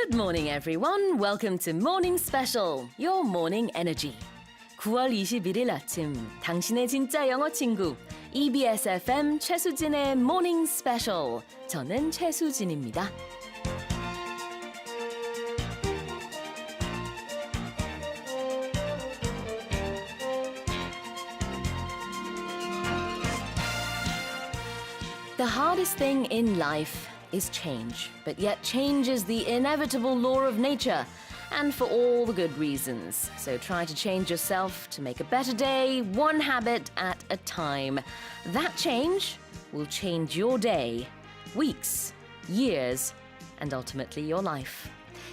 Good morning, everyone. Welcome to Morning Special, your morning energy. 9월 21일 아침, 당신의 진짜 영어 친구, EBS FM 최수진의 Morning Special. 저는 최수진입니다. The hardest thing in life is change, but yet change is the inevitable law of nature, and for all the good reasons. So try to change yourself to make a better day, one habit at a time. That change will change your day, weeks, years, and ultimately your life.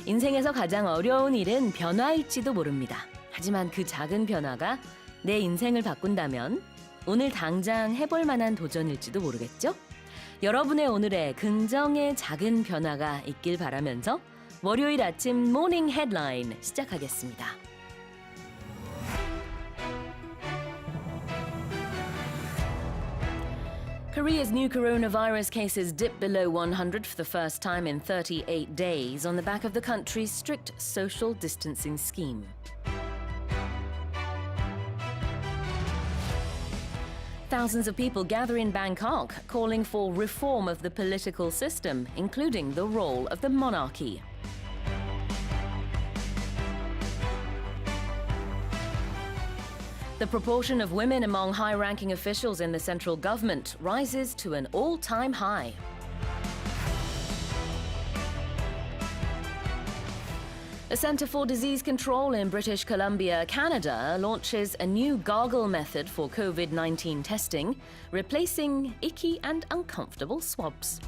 인생에서 가장 어려운 일은 변화일지도 모릅니다. 하지만 그 작은 변화가 내 인생을 바꾼다면 오늘 당장 해볼 만한 도전일지도 모르겠죠? 여러분의 오늘에 긍정의 작은 변화가 있길 바라면서 월요일 아침 모닝 헤드라인 시작하겠습니다. Korea's new coronavirus cases dipped below 100 for the first time in 38 days on the back of the country's strict social distancing scheme. Thousands of people gather in Bangkok, calling for reform of the political system, including the role of the monarchy. The proportion of women among high-ranking officials in the central government rises to an all-time high. The Centre for Disease Control in British Columbia, Canada, launches a new goggle method for COVID-19 testing, replacing icky and uncomfortable swabs.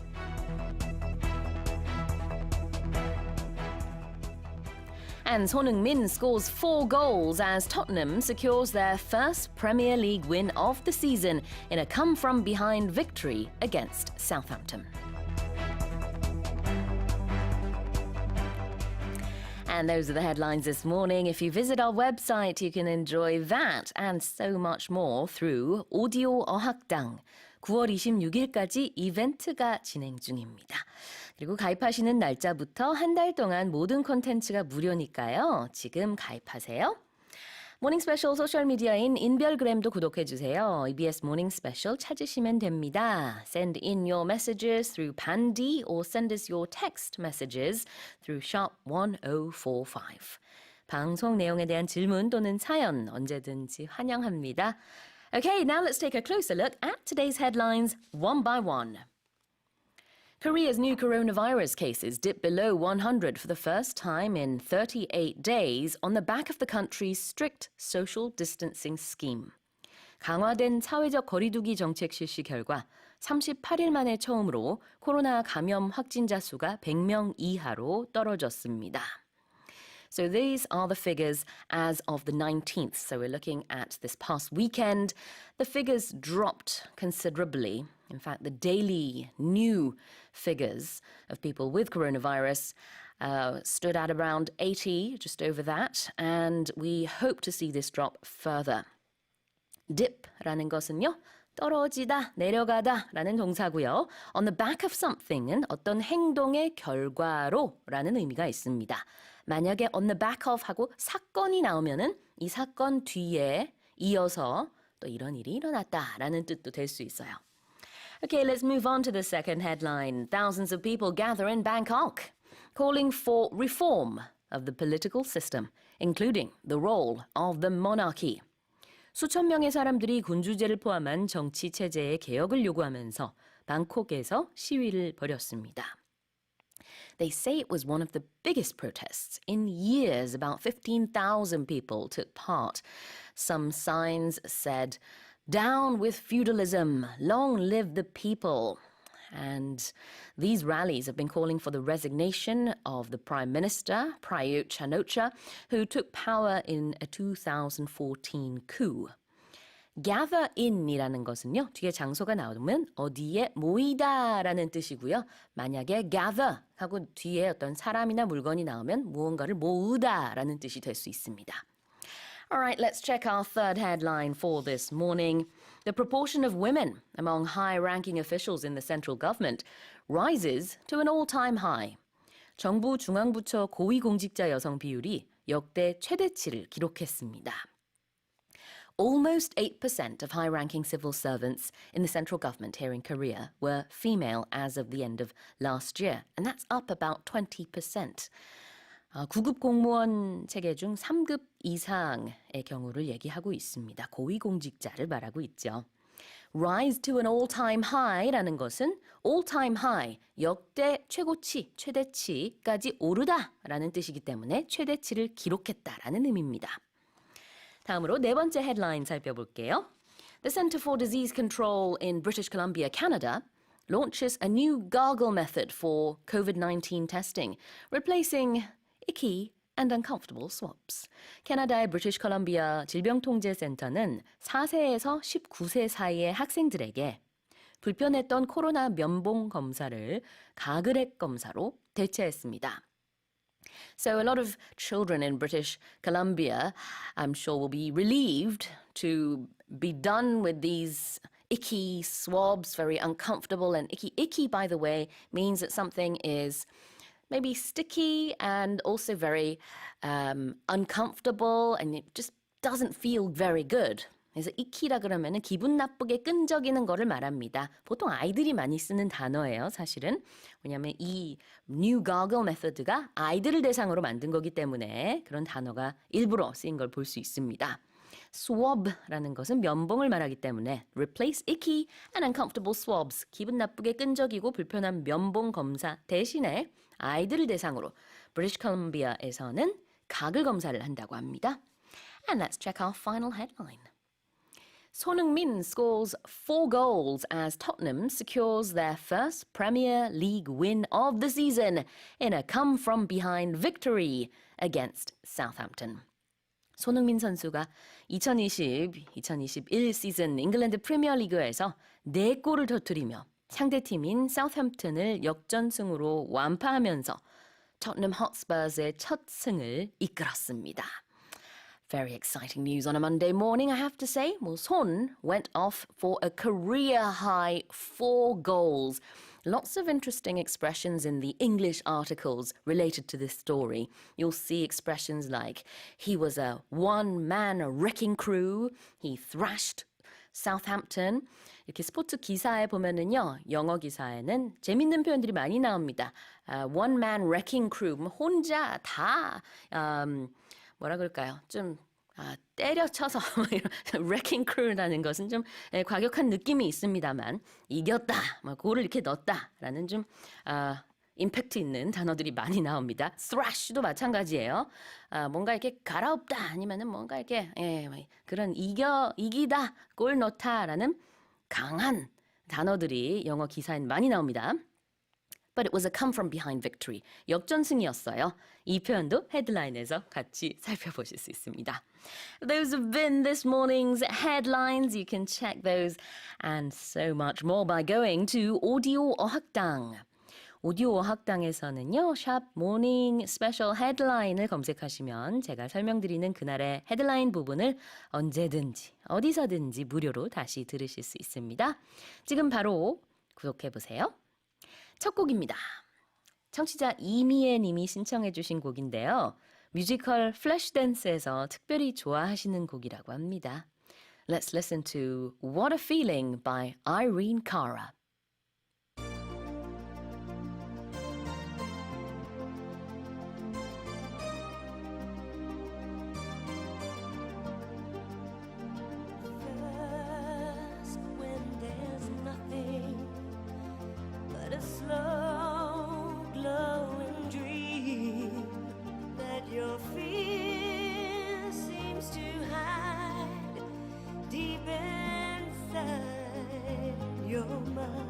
And Son Heung-min scores 4 goals as Tottenham secures their first Premier League win of the season in a come-from-behind victory against Southampton. And those are the headlines this morning. If you visit our website, you can enjoy that and so much more through 오디오 어학당. 9월 26일까지 이벤트가 진행 중입니다. 그리고 가입하시는 날짜부터 한 달 동안 모든 콘텐츠가 무료니까요. 지금 가입하세요. 모닝 스페셜 소셜미디어인 인별그램도 구독해주세요. EBS 모닝 스페셜 찾으시면 됩니다. Send in your messages through Pandy or send us your text messages through sharp 1045. 방송 내용에 대한 질문 또는 사연 언제든지 환영합니다. Okay, now let's take a closer look at today's headlines one by one. Korea's new coronavirus cases dipped below 100 for the first time in 38 days on the back of the country's strict social distancing scheme. 강화된 사회적 거리두기 정책 실시 결과 38일 만에 처음으로 코로나 감염 확진자 수가 100명 이하로 떨어졌습니다. So these are the figures as of the 19th. So we're looking at this past weekend. The figures dropped considerably. In fact, the daily new figures of people with coronavirus stood at around 80, just over that. And we hope to see this drop further. Dip라는 것은요. 떨어지다, 내려가다 라는 동사고요. On the back of something은 어떤 행동의 결과로 라는 의미가 있습니다. 만약에 on the back of 하고 사건이 나오면은 이 사건 뒤에 이어서 또 이런 일이 일어났다 라는 뜻도 될 수 있어요. Okay, let's move on to the second headline. Thousands of people gather in Bangkok, calling for reform of the political system, including the role of the monarchy. 수천 명의 사람들이 군주제를 포함한 정치 체제의 개혁을 요구하면서 방콕에서 시위를 벌였습니다. They say it was one of the biggest protests in years. About 15,000 people took part. Some signs said, "Down with feudalism, long live the people." And these rallies have been calling for the resignation of the Prime Minister, Prayut Chan-o-cha, who took power in a 2014 coup. gather in이라는 것은요. 뒤에 장소가 나오면 어디에 모이다라는 뜻이고요. 만약에 gather 하고 뒤에 어떤 사람이나 물건이 나오면 무언가를 모으다라는 뜻이 될 수 있습니다. Alright, let's check our third headline for this morning. The proportion of women among high-ranking officials in the central government rises to an all-time high. 정부 중앙부처 고위공직자 여성 비율이 역대 최대치를 기록했습니다. Almost 8% of high-ranking civil servants in the central government here in Korea were female as of the end of last year, and that's up about 20%. 9급 공무원 체계 중 3급 이상의 경우를 얘기하고 있습니다. 고위공직자를 말하고 있죠. Rise to an all-time high라는 것은 all-time high, 역대 최고치, 최대치까지 오르다라는 뜻이기 때문에 최대치를 기록했다라는 의미입니다. 다음으로 네 번째 헤드라인 살펴볼게요. The Center for Disease Control in British Columbia, Canada launches a new gargle method for COVID-19 testing, replacing icky and uncomfortable swabs. 캐나다의 브리티시 컬럼비아 질병통제센터는 4세에서 19세 사이의 학생들에게 불편했던 코로나 면봉 검사를 가글액 검사로 대체했습니다. So a lot of children in British Columbia, I'm sure, will be relieved to be done with these icky swabs, very uncomfortable and icky. Icky, by the way, means that something is maybe sticky and also very uncomfortable and it just doesn't feel very good. 그래서 이키라 그러면은 기분 나쁘게 끈적이는 거를 말합니다. 보통 아이들이 많이 쓰는 단어예요, 사실은. 왜냐하면 이 New Gargle Method가 아이들을 대상으로 만든 거기 때문에 그런 단어가 일부러 쓰인 걸 볼 수 있습니다. Swab라는 것은 면봉을 말하기 때문에 replace icky and uncomfortable swabs, 기분 나쁘게 끈적이고 불편한 면봉 검사 대신에 아이들을 대상으로 브리티시 컬럼비아에서는 가글 검사를 한다고 합니다. And let's check our final headline. 손흥민 scores 4 goals as Tottenham secures their first Premier League win of the season in a come-from-behind victory against Southampton. 손흥민 선수가 2020-2021 시즌 잉글랜드 프리미어리그에서 4골을 터뜨리며 상대팀인 사우스햄튼을 역전승으로 완파하면서 토트넘 헛스퍼스의 첫 승을 이끌었습니다. Very exciting news on a Monday morning, I have to say. Well, Son went off for a career-high 4 goals. Lots of interesting expressions in the English articles related to this story. You'll see expressions like, he was a one-man wrecking crew, he thrashed Southampton. 이렇게 스포츠 기사에 보면은요, 영어 기사에는 재밌는 표현들이 많이 나옵니다. One-man wrecking crew, 혼자 다 뭐라 그럴까요? 좀 때려쳐서 wrecking crew라는 것은 좀 과격한 느낌이 있습니다만 이겼다, 골을 이렇게 넣었다라는 좀 임팩트 있는 단어들이 많이 나옵니다. thrash도 마찬가지예요. 뭔가 이렇게 갈아엎다 아니면은 뭔가 이렇게 그런 이기다, 골 넣다라는 강한 단어들이 영어 기사엔 많이 나옵니다. But it was a come-from-behind victory. 역전승이었어요. 이 표현도 헤드라인에서 같이 살펴보실 수 있습니다. Those have been this morning's headlines. You can check those and so much more by going to 오디오 어학당. 오디오 어학당에서는요, 샵 모닝 스페셜 헤드라인을 검색하시면 제가 설명드리는 그날의 헤드라인 부분을 언제든지 어디서든지 무료로 다시 들으실 수 있습니다. 지금 바로 구독해보세요. 첫 곡입니다. 청취자 이미애 님이 신청해 주신 곡인데요. 뮤지컬 플래시댄스에서 특별히 좋아하시는 곡이라고 합니다. Let's listen to What a Feeling by Irene Cara. A slow glowing dream that your fear seems to hide deep inside your mind.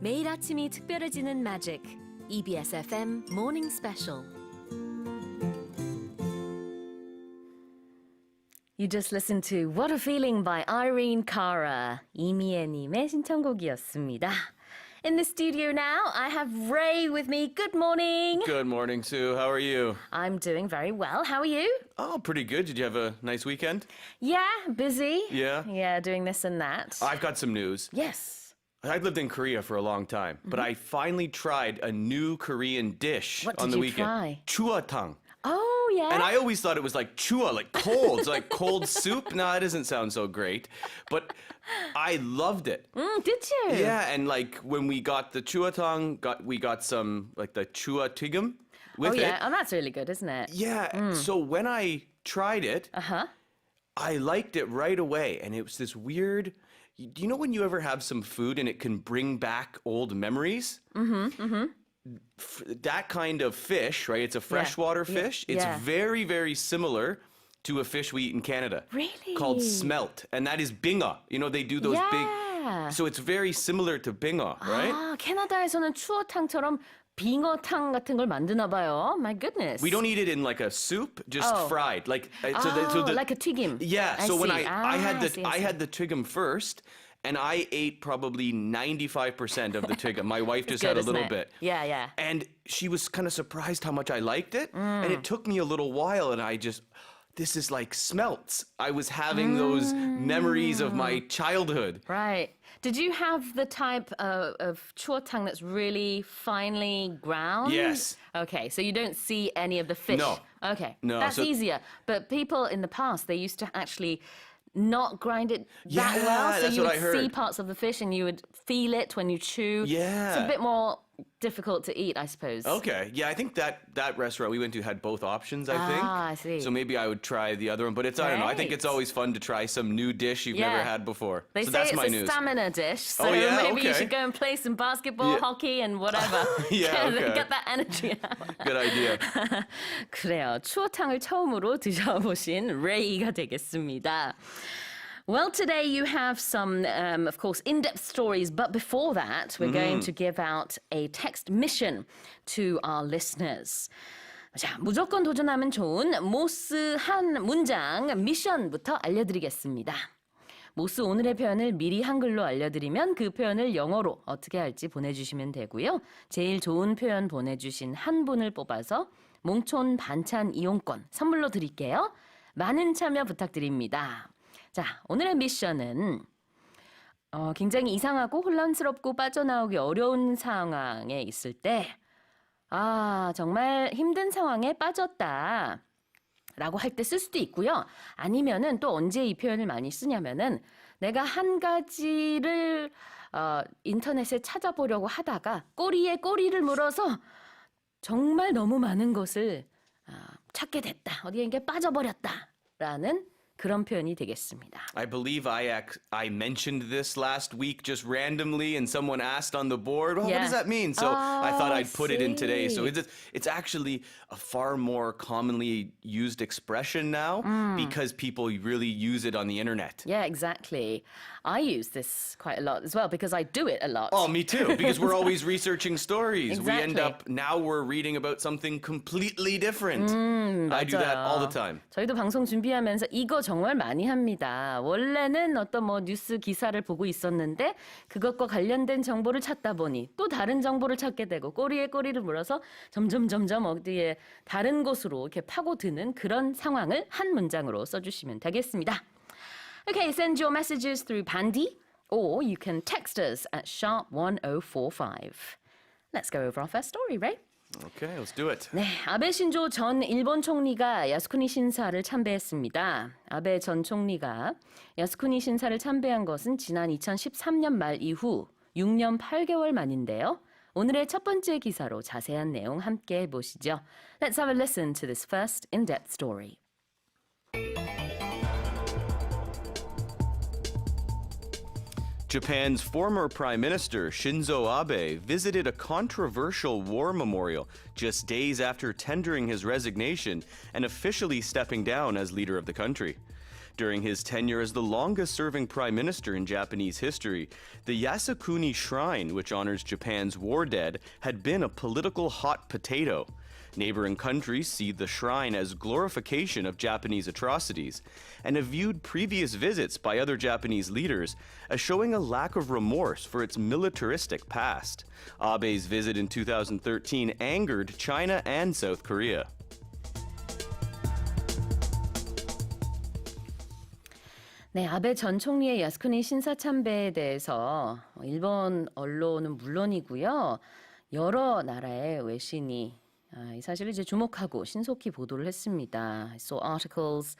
매일 아침이 특별해지는 magic. EBS FM Morning Special. You just listened to What a Feeling by Irene Cara. 이미애님의 신청곡이었습니다. In the studio now, I have Ray with me. Good morning. Good morning, Sue. How are you? I'm doing very well. How are you? Oh, pretty good. Did you have a nice weekend? Yeah, busy. Yeah? Yeah, doing this and that. I've got some news. Yes. I've lived in Korea for a long time, but I finally tried a new Korean dish What on did the you weekend. try? Chuatang. Oh, yeah. And I always thought it was like chua, like cold, so like cold soup. No, it doesn't sound so great, but I loved it. Did you? Yeah, and like when we got the chuatang, we got some like the chua tigum with Oh, it. yeah. Oh, that's really good, isn't it? Yeah, so when I tried it, I liked it right away, and it was this weird. Do you know when you ever have some food and it can bring back old memories? That kind of fish, right? It's a freshwater fish. It's yeah. very, very similar to a fish we eat in Canada. Really? Called smelt, and that is binga. You know, they do those Yeah. big. So it's very similar to binga, right? 아, 캐나다에서는 추어탕처럼 빙어탕 같은 걸 만드나 봐요. My goodness. We don't eat it in like a soup, just Oh. fried. Like like a 튀김. Yeah, so when see. I had see. I had the tigum first, and I ate probably 95% of the tigum. My wife just Good, had a isn't little it? bit. Yeah, yeah. And she was kind of surprised how much I liked it, and it took me a little while, and this is like smelts. I was having those memories of my childhood. Right. Did you have the type of chuotang that's really finely ground? Yes. Okay, so you don't see any of the fish? No. Okay, No, that's so- easier. But people in the past, they used to actually not grind it that Yeah, well. So that's you what would I see heard. parts of the fish and you would feel it when you chew. Yeah. It's a bit more difficult to eat, I suppose. Okay, yeah, I think that restaurant we went to had both options, I think. Ah, I see. So maybe I would try the other one, but I don't know. I think it's Great. always fun to try some new dish you've never Yeah. had before. They so say that's it's my a news. stamina dish, so Oh, yeah? maybe you Okay. should go and play some basketball, Yeah. hockey, and whatever. Yeah, okay. Get that energy out. Good idea. 그래요. 추어탕을 처음으로 드셔보신 레이가 되겠습니다. Well, today you have some, of course, in-depth stories. But before that, we're going to give out a text mission to our listeners. 자, 무조건 도전하면 좋은 모스 한 문장 미션부터 알려드리겠습니다. 모스 오늘의 표현을 미리 한글로 알려드리면 그 표현을 영어로 어떻게 할지 보내주시면 되고요. 제일 좋은 표현 보내주신 한 분을 뽑아서 몽촌 반찬 이용권 선물로 드릴게요. 많은 참여 부탁드립니다. 자, 오늘의 미션은 굉장히 이상하고 혼란스럽고 빠져나오기 어려운 상황에 있을 때 정말 힘든 상황에 빠졌다 라고 할 때 쓸 수도 있고요. 아니면은 또 언제 이 표현을 많이 쓰냐면은 내가 한 가지를 인터넷에 찾아보려고 하다가 꼬리에 꼬리를 물어서 정말 너무 많은 것을 찾게 됐다. 어디에 이게 빠져버렸다 라는 그런 표현이 되겠습니다. I believe I mentioned this last week just randomly, and someone asked on the board, well, what does that mean? So I thought I'd put it in today. So it's actually a far more commonly used expression now because people really use it on the internet. Yeah, exactly. I use this quite a lot as well because I do it a lot. Oh, me too, because we're always researching stories. We end Exactly. up, now we're reading about something completely different. I do that all the time. 저희도 방송 준비하면서 이거 정말 많이 합니다. 원래는 어떤 뉴스 기사를 보고 있었는데 그것과 관련된 정보를 찾다 보니 또 다른 정보를 찾게 되고 꼬리에 꼬리를 물어서 점점 어디에 다른 곳으로 이렇게 파고드는 그런 상황을 한 문장으로 써주시면 되겠습니다. Okay, send your messages through Pandy or you can text us at #1045. Let's go over our first story, Ray. Okay, let's do it. 네, 아베 신조 전 일본 총리가 야스쿠니 신사를 참배했습니다. 아베 전 총리가 야스쿠니 신사를 참배한 것은 지난 2013년 말 이후 6년 8개월 만인데요. 오늘의 첫 번째 기사로 자세한 내용 함께 보시죠. Let's have a listen to this first in-depth story. Japan's former Prime Minister Shinzo Abe visited a controversial war memorial just days after tendering his resignation and officially stepping down as leader of the country. during his tenure as the longest-serving prime minister in Japanese history. The Yasukuni Shrine, which honors Japan's war dead, had been a political hot potato. Neighboring countries see the shrine as glorification of Japanese atrocities and have viewed previous visits by other Japanese leaders as showing a lack of remorse for its militaristic past. Abe's visit in 2013 angered China and South Korea. 네, 아베 전 총리의 야스쿠니 신사 참배에 대해서 일본 언론은 물론이고요. 여러 나라의 외신이 이 사실을 이제 주목하고 신속히 보도를 했습니다. I saw articles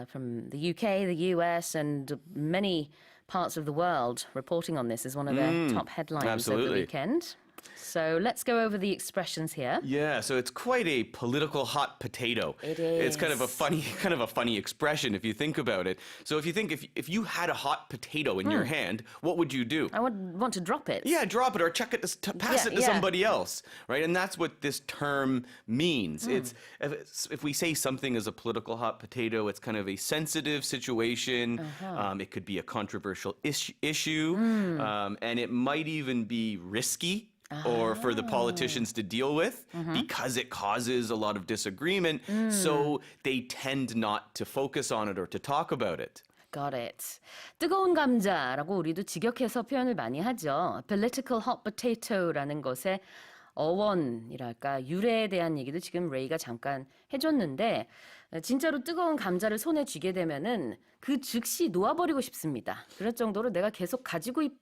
from the UK, the US, and many parts of the world reporting on this as one of their top headlines absolutely. over the weekend. So let's go over the expressions here. Yeah, so it's quite a political hot potato. It It's kind of a is. funny expression if you think about it. So if you had a hot potato in your hand, what would you do? I would want to drop it. Yeah, drop it or chuck it pass it to yeah. somebody else, right? And that's what this term means. It's if we say something is a political hot potato, it's kind of a sensitive situation. It could be a controversial issue, and it might even be risky. Or for the politicians to deal with because it causes a lot of disagreement. So they tend not to focus on it or to talk about it. Got it. 뜨거운 감자라고 우리도 직역해서 표현을 많이 하죠. Political hot potato라는 것의 어원이랄까 유래에 대한 얘기도 지금 레이가 잠깐 해줬는데 진짜로 뜨거운 감자를 손에 쥐게 되면은 그 즉시 놓아버리고 싶습니다. 그럴 정도로 내가 계속 가지고 있고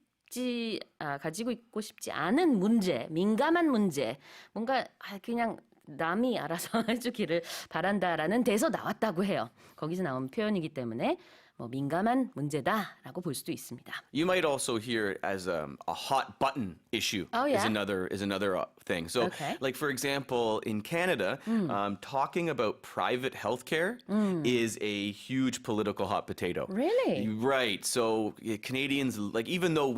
싶지 않은 문제, 민감한 문제, 뭔가 그냥 남이 알아서 해주기를 바란다라는 데서 나왔다고 해요. 거기서 나온 표현이기 때문에 뭐 민감한 문제다라고 볼 수도 있습니다. You might also hear it as a hot button issue. Oh, yeah? is another thing. So, Okay. like for example, in Canada, talking about private healthcare is a huge political hot potato. Really? Right. So Canadians, like even though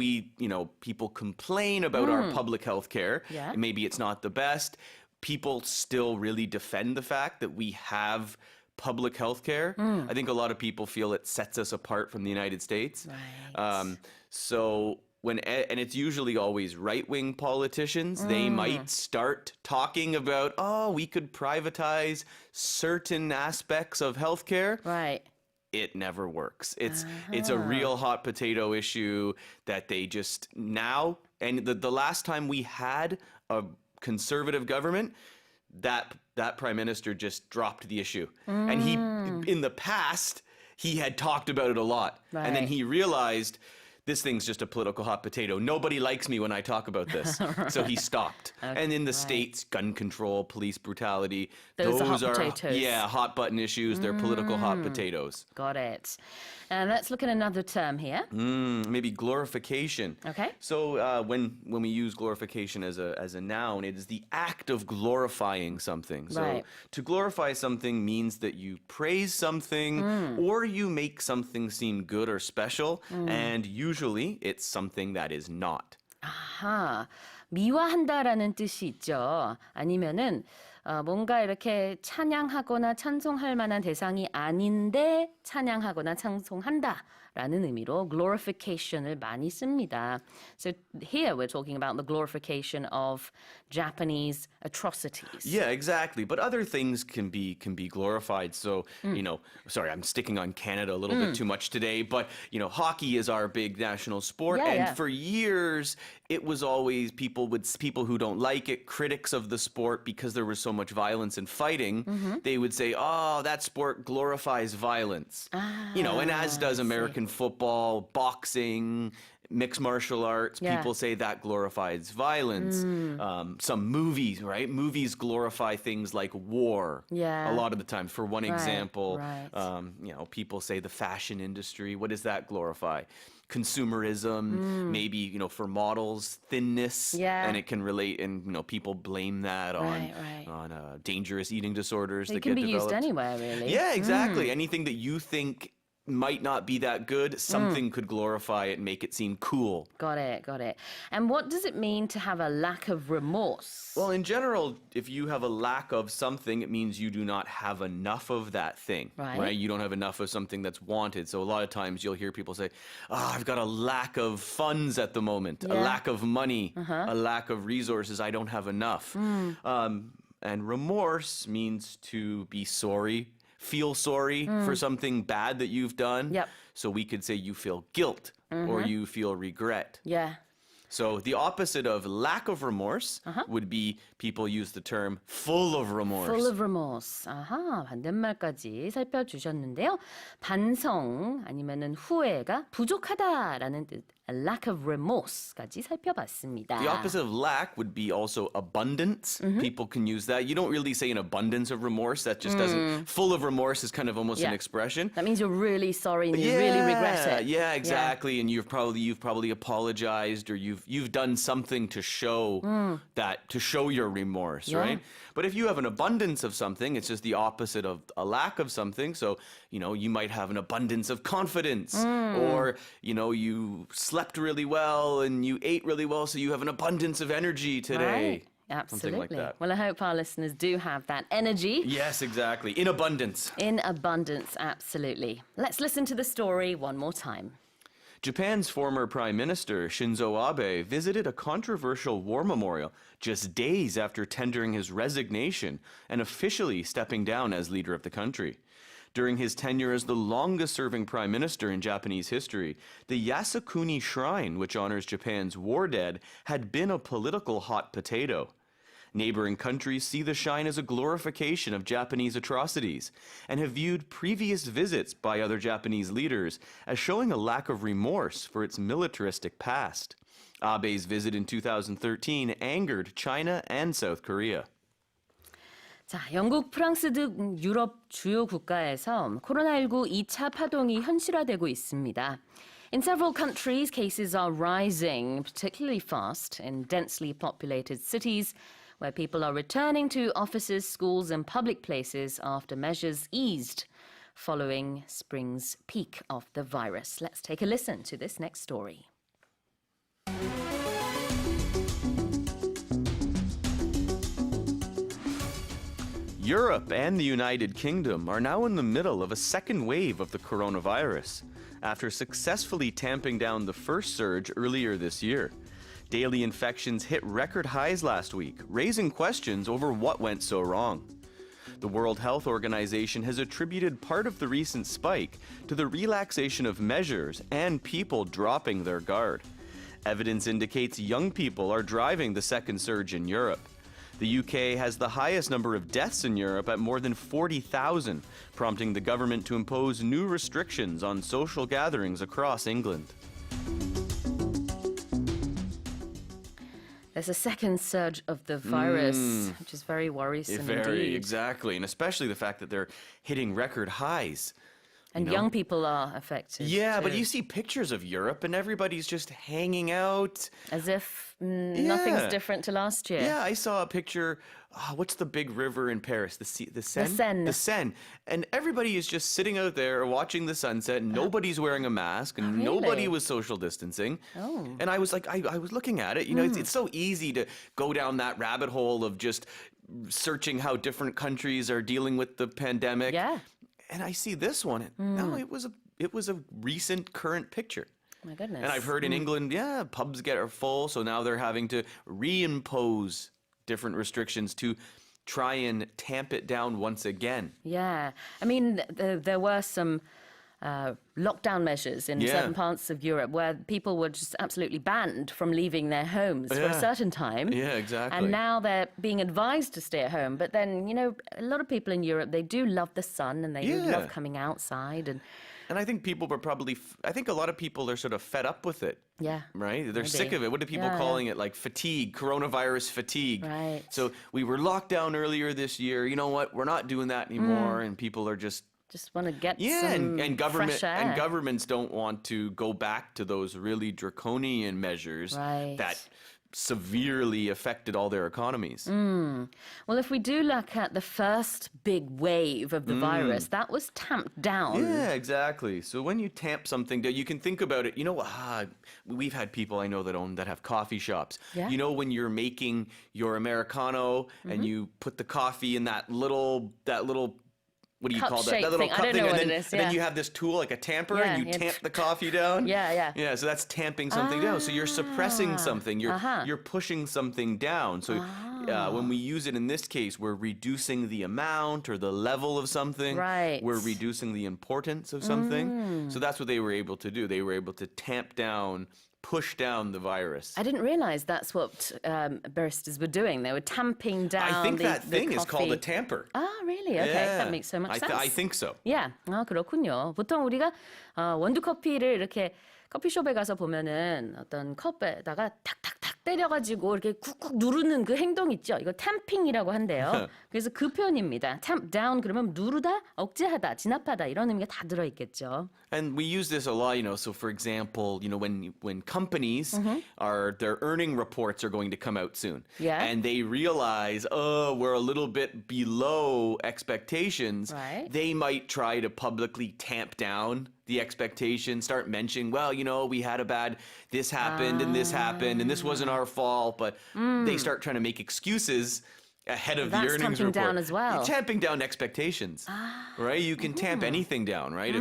people complain about our public healthcare, Yeah. and maybe it's not the best, people still really defend the fact that we have public health care. I think a lot of people feel it sets us apart from the United States. Right. And it's usually always right-wing politicians, they might start talking about, we could privatize certain aspects of healthcare. Right. It never works. It's a real hot potato issue that they just now, and the last time we had a conservative government, that prime minister just dropped the issue. And in the past, he had talked about it a lot. Right. And then he realized this thing's just a political hot potato. Nobody likes me when I talk about this. Right. So he stopped. Okay, And in the right. States, gun control, police brutality, Those are hot potatoes. Yeah, hot button issues. They're political hot potatoes. Got it. And let's look at another term here. Maybe glorification. Okay. So when we use glorification as a noun, it is the act of glorifying something. So Right. to glorify something means that you praise something or you make something seem good or special, and usually it's something that is not. 아하, 미화한다라는 뜻이 있죠. 아니면은 뭔가 이렇게 찬양하거나 찬송할 만한 대상이 아닌데 찬양하거나 찬송한다라는 의미로 glorification을 많이 씁니다. So here we're talking about the glorification of Japanese atrocities. Yeah, exactly. But other things can be glorified. So, sorry, I'm sticking on Canada a little bit too much today, but hockey is our big national sport, Yeah, and yeah. for years it was always people who don't like it, critics of the sport because there was so much violence and fighting, they would say, "Oh, that sport glorifies violence." And as does American football, boxing, mixed martial arts, Yeah. people say that glorifies violence. Some movies, right? Movies glorify things like war. Yeah. A lot of the time. For one Right, example, right. people say the fashion industry. What does that glorify? Consumerism, maybe, for models, thinness. Yeah. And it can relate, and, people blame that Right. on dangerous eating disorders It that can get be used developed. anywhere, really. Yeah, exactly. Anything that you think might not be that good, something could glorify it and make it seem cool. Got it, got it. And what does it mean to have a lack of remorse? Well, in general, if you have a lack of something, it means you do not have enough of that thing, Right. You don't have enough of something that's wanted. So a lot of times you'll hear people say, I've got a lack of funds at the moment, a Yeah. lack of money, a lack of resources, I don't have enough. And remorse means to be sorry, feel sorry for something bad that you've done. Yep. So we could say you feel guilt or you feel regret. Yeah. So the opposite of lack of remorse would be people use the term full of remorse. Full of remorse. 아하, 반대말까지 살펴주셨는데요. 반성 아니면은 후회가 부족하다라는 뜻. A lack of remorse까지 살펴봤습니다. The opposite of lack would be also abundance. People can use that. You don't really say an abundance of remorse. That just doesn't. Full of remorse is kind of almost an expression. That means you're really sorry and you really regret it. Yeah, exactly. And you've probably apologized or you've done something to show to show your remorse, right? But if you have an abundance of something, it's just the opposite of a lack of something. So, you might have an abundance of confidence or, you slept really well and you ate really well, so you have an abundance of energy today. Right. Absolutely. Something like that. Well, I hope our listeners do have that energy. Yes, exactly. In abundance. In abundance, absolutely. Let's listen to the story one more time. Japan's former Prime Minister Shinzo Abe visited a controversial war memorial just days after tendering his resignation and officially stepping down as leader of the country. During his tenure as the longest-serving prime minister in Japanese history, the Yasukuni Shrine, which honors Japan's war dead, had been a political hot potato. Neighboring countries see the shrine as a glorification of Japanese atrocities and have viewed previous visits by other Japanese leaders as showing a lack of remorse for its militaristic past. Abe's visit in 2013 angered China and South Korea. 자, 영국, 프랑스 등 유럽 주요 국가에서 코로나19 2차 파동이 현실화되고 있습니다. In several countries, cases are rising particularly fast in densely populated cities where people are returning to offices, schools and public places after measures eased following spring's peak of the virus. Let's take a listen to this next story. Europe and the United Kingdom are now in the middle of a second wave of the coronavirus, after successfully tamping down the first surge earlier this year. Daily infections hit record highs last week, raising questions over what went so wrong. The World Health Organization has attributed part of the recent spike to the relaxation of measures and people dropping their guard. Evidence indicates young people are driving the second surge in Europe. The UK has the highest number of deaths in Europe at more than 40,000, prompting the government to impose new restrictions on social gatherings across England. There's a second surge of the virus, which is very worrisome indeed. Exactly, and especially the fact that they're hitting record highs. And young people are affected. Yeah, but too. you see pictures of Europe and everybody's just hanging out. As if nothing's different to last year. Yeah, I saw a picture. What's the big river in Paris? The Seine? The Seine. The Seine. And everybody is just sitting out there watching the sunset. Nobody's wearing a mask and really? nobody was social distancing. Oh. And I was like, I was looking at it. It's so easy to go down that rabbit hole of just searching how different countries are dealing with the pandemic. Yeah. And I see this one. No, it was a recent current picture. My goodness. And I've heard in England, pubs are full, so now they're having to reimpose different restrictions to try and tamp it down once again. Yeah. I mean, there were some lockdown measures in certain parts of Europe where people were just absolutely banned from leaving their homes for a certain time. Yeah, exactly. And now they're being advised to stay at home. But then, a lot of people in Europe, they do love the sun and they do love coming outside. And I think people were probably, I think a lot of people are sort of fed up with it. Yeah. Right? They're maybe. sick of it. What are people calling it? Like fatigue, coronavirus fatigue. Right. So we were locked down earlier this year. You know what? We're not doing that anymore. And people are just want to get some and government fresh air. and governments don't want to go back to those really draconian measures Right. that severely affected all their economies. Well, if we do look at the first big wave of the virus, that was tamped down. Yeah, exactly. So when you tamp something down, you can think about it. You know, we've had people I know that have coffee shops. Yeah. You know, when you're making your Americano and you put the coffee in that little what do you Cup call that? shape That little thing. I cup don't thing, know and what then, it is, and then yeah. you have this tool like a tamper, Yeah, and you yeah. tamp the coffee down. Yeah. Yeah, so that's tamping something down. So you're suppressing something. Uh-huh. You're pushing something down. So when we use it in this case, we're reducing the amount or the level of something. Right. We're reducing the importance of something. So that's what they were able to do. They were able to push down the virus. I didn't realize that's what baristas were doing. They were tamping down I think that the thing is called a coffee. tamper. Ah, really? Okay, Yeah. that makes so much sense. I think so. Yeah, 그렇군요. 보통 우리가 원두 커피를 이렇게 커피숍에 가서 보면은 어떤 컵에다가 탁탁탁 때려가지고 이렇게 쿡쿡 누르는 그 행동 있죠. 이거 탬핑이라고 한대요. 그래서 그 표현입니다. tamp down 그러면 누르다, 억제하다, 진압하다 이런 의미가 다 들어있겠죠. And we use this a lot, so for example, when companies their earning reports are going to come out soon. Yeah. And they realize, we're a little bit below expectations. Right. They might try to publicly tamp down the expectation, start mentioning, well, we had this happened and this happened and this wasn't our fault, but they start trying to make excuses ahead of the That's earnings tamping report. down as well. You're tamping down expectations, right? You can tamp anything down, right?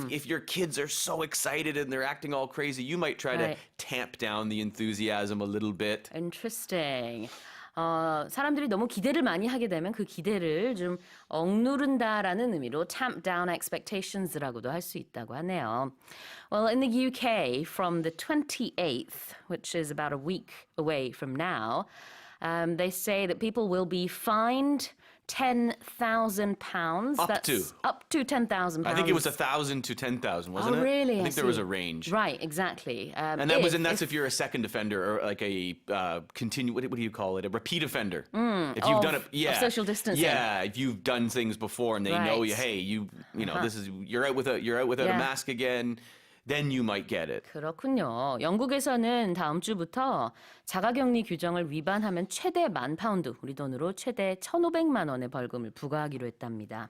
If your kids are so excited and they're acting all crazy, you might try to Right. tamp down the enthusiasm a little bit. Interesting. 사람들이 너무 기대를 많이 하게 되면 그 기대를 좀 억누른다라는 의미로 tamp down expectations라고도 할 수 있다고 하네요. Well, in the UK, from the 28th, which is about a week away from now, they say that people will be fined £10,000. Up to £10,000. I think it was 1,000 to 10,000, wasn't it? Oh, really? I think there was a range. Right, exactly. And that's if you're a second offender or like a what do you call it? A repeat offender. If you've done it, of social distancing. Yeah, if you've done things before and they know you, Right. hey, this is you're out without Yeah. a mask again, then you might get it. 그렇군요. 영국에서는 다음 주부터 자가격리 규정을 위반하면 최대 £10,000, 우리 돈으로 최대 1,500만 원의 벌금을 부과하기로 했답니다.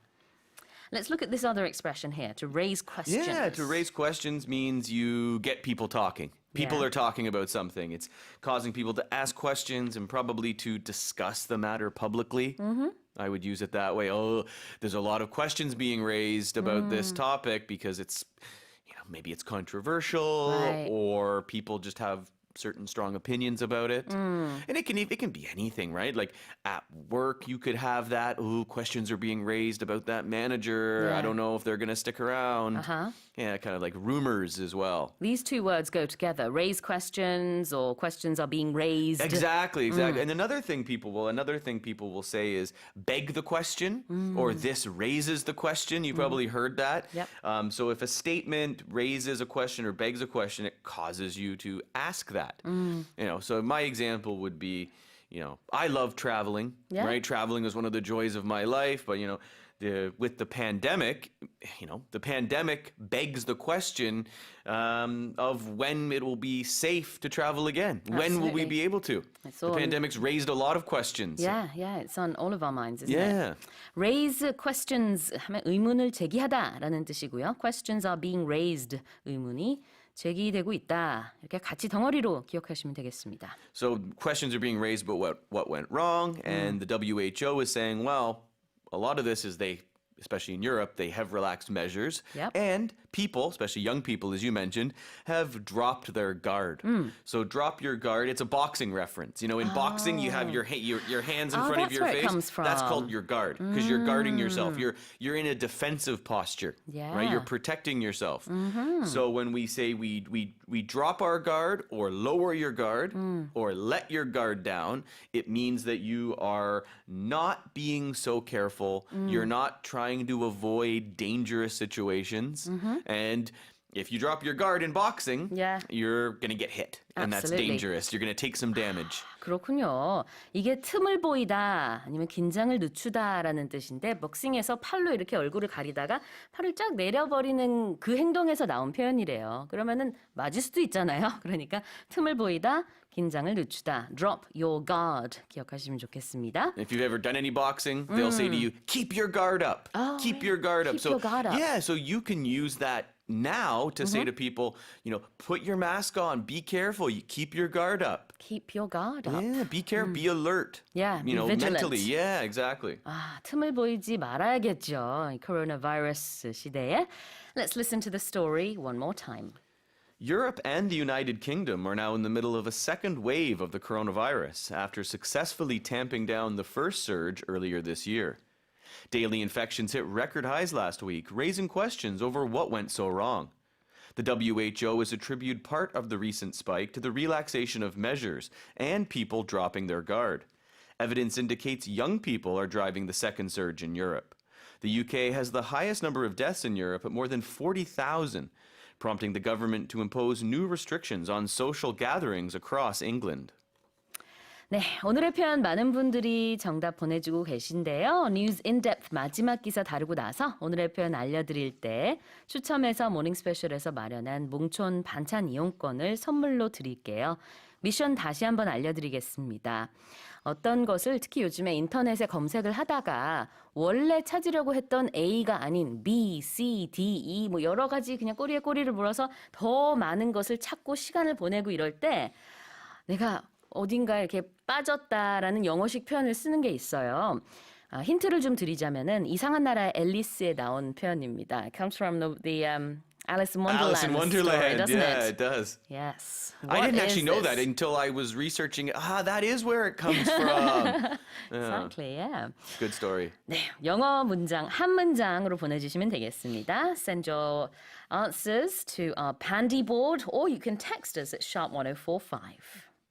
Let's look at this other expression here, to raise questions. Yeah, to raise questions means you get people talking. People Yeah. are talking about something. It's causing people to ask questions and probably to discuss the matter publicly. I would use it that way. Oh, there's a lot of questions being raised about this topic because it's, maybe it's controversial Right. or people just have certain strong opinions about it. And it can be anything, right? Like at work, you could have that. Oh, questions are being raised about that manager. Yeah. I don't know if they're going to stick around. Uh-huh. Yeah, kind of like rumors as well. These two words go together. Raise questions or questions are being raised. Exactly. And another thing people will say is beg the question or this raises the question. You probably heard that. Yep. So if a statement raises a question or begs a question, it causes you to ask that. So my example would be, I love traveling, Yeah. right? Traveling is one of the joys of my life, but with the pandemic, the pandemic begs the question of when it will be safe to travel again. When will we Absolutely. be able to? It's The all- pandemic's raised a lot of questions. Yeah, it's on all of our minds, isn't Yeah. it? Raise questions 하면 의문을 제기하다라는 뜻이고요. Questions are being raised. 의문이 제기되고 있다. 이렇게 같이 덩어리로 기억하시면 되겠습니다. So questions are being raised about what went wrong, and the WHO is saying, well, a lot of this is especially in Europe, they have relaxed measures. Yep. And people, especially young people, as you mentioned, have dropped their guard. So drop your guard. It's a boxing reference. In boxing, you have your hands in front of that's your where it face. comes from. That's called your guard because you're guarding yourself. You're in a defensive posture. Yeah. Right? You're protecting yourself. So when we say we drop our guard or lower your guard or let your guard down, it means that you are not being so careful. You're not trying to avoid dangerous situations. And if you drop your guard in boxing, Yeah. you're going to get hit. And that's Absolutely. dangerous. You're going to take some damage. 그렇군요. 이게 틈을 보이다 아니면 긴장을 늦추다라는 뜻인데 복싱에서 팔로 이렇게 얼굴을 가리다가 팔을 쫙 내려버리는 그 행동에서 나온 표현이래요. 그러면은 맞을 수도 있잖아요. 그러니까 틈을 보이다, 긴장을 늦추다. Drop your guard 기억하시면 좋겠습니다. If you've ever done any boxing, they'll say to you, keep your guard up. Oh, keep your guard up. keep your guard up. Yeah, so you can use that now to say to people, put your mask on, be careful, you keep your guard up. Keep your guard up. Yeah, be careful, be alert. Yeah, be vigilant. mentally. Yeah, exactly. 아, 틈을 보이지 말아야겠죠. 이 코로나 바이러스 시대에. Let's listen to the story one more time. Europe and the United Kingdom are now in the middle of a second wave of the coronavirus after successfully tamping down the first surge earlier this year. Daily infections hit record highs last week, raising questions over what went so wrong. The WHO has attributed part of the recent spike to the relaxation of measures and people dropping their guard. Evidence indicates young people are driving the second surge in Europe. The UK has the highest number of deaths in Europe at more than 40,000, prompting the government to impose new restrictions on social gatherings across England. 네, 오늘의 표현 많은 분들이 정답 보내주고 계신데요. News in Depth 마지막 기사 다루고 나서 오늘의 표현 알려드릴 때 추첨해서 모닝 스페셜에서 마련한 몽촌 반찬 이용권을 선물로 드릴게요. 미션 다시 한번 알려드리겠습니다. 어떤 것을 특히 요즘에 인터넷에 검색을 하다가 원래 찾으려고 했던 A가 아닌 B, C, D, E 뭐 여러 가지 그냥 꼬리에 꼬리를 물어서 더 많은 것을 찾고 시간을 보내고 이럴 때 내가 어딘가 이렇게 빠졌다라는 영어식 표현을 쓰는 게 있어요. 힌트를 좀 드리자면은 이상한 나라의 앨리스에 나온 표현입니다. It comes from the Alice in Wonderland Alice in Wonderland, story, doesn't yeah, it? it does. Yes. I didn't What actually is know this? that until I was researching it. That is where it comes from. Exactly, yeah. Good story. 네, 영어 문장 한 문장으로 보내주시면 되겠습니다. Send your answers to our Pandy board or you can text us at #1045.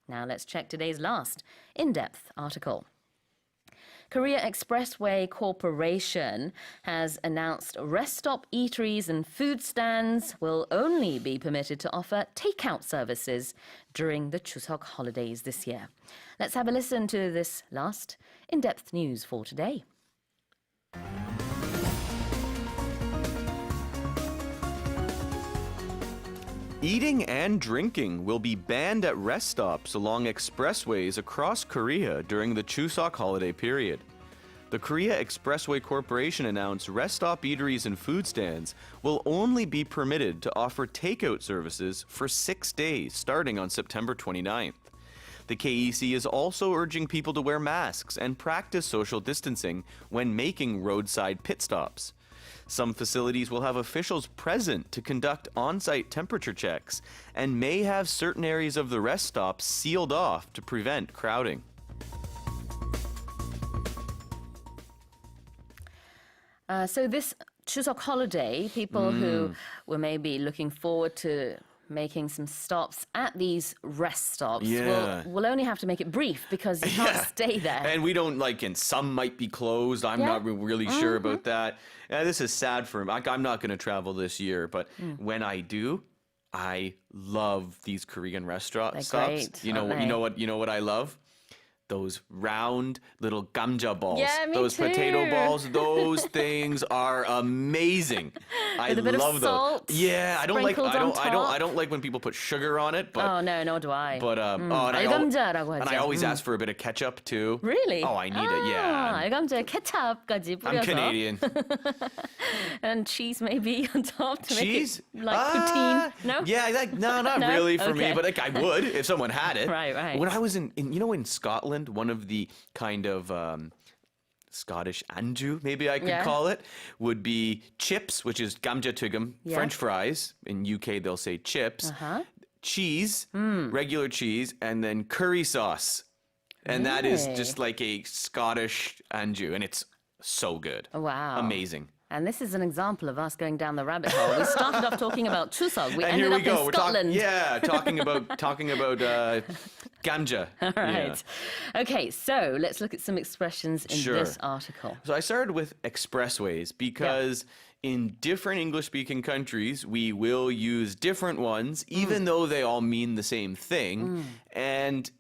Now let's check today's last in-depth article. Korea Expressway Corporation has announced rest stop eateries and food stands will only be permitted to offer takeout services during the Chuseok holidays this year. Let's have a listen to this last in-depth news for today. Eating and drinking will be banned at rest stops along expressways across Korea during the Chuseok holiday period. The Korea Expressway Corporation announced rest stop eateries and food stands will only be permitted to offer takeout services for 6 days starting on September 29th. The KEC is also urging people to wear masks and practice social distancing when making roadside pit stops. Some facilities will have officials present to conduct on-site temperature checks and may have certain areas of the rest stops sealed off to prevent crowding. So this Chuseok holiday, people who were maybe looking forward to making some stops at these rest stops Yeah. will only have to make it brief because you can't stay there. And we don't and some might be closed. I'm Yeah. not really sure about that. This is sad for him. I'm not going to travel this year, but when I do, I love these Korean restaurant They're stops. great, You know aren't you know what I love? Those round little gamja balls. Yeah, me those potato too. balls, those things are amazing. I With a bit of love salt those. Yeah, I don't sprinkled on I top. don't like when people put sugar on it, but Oh no, nor do I. but and 알감자라고 and 하죠. I always ask for a bit of ketchup too. Really? Oh, I need it. Yeah. 알감자에 케찹까지 뿌려서. I'm Canadian. And cheese maybe on top to Cheese? make it like poutine. No? Yeah, not No? really for me, Okay. but I would if someone had it. Right. When I was in Scotland, one of the kind of Scottish anju, maybe I could Yeah. call it, would be chips, which is gamja tugum, Yeah. French fries. In UK, they'll say chips. Uh-huh. Cheese, regular cheese, and then curry sauce. And that is Really? just like a Scottish anju, and it's so good. Wow. Amazing. And this is an example of us going down the rabbit hole. We started off talking about Chuseok. We And ended here we up go. in We're Scotland. talking about Gamja. All right. Okay, so let's look at some expressions in Sure. this article. So I started with expressways because in different English-speaking countries, we will use different ones, even though they all mean the same thing. And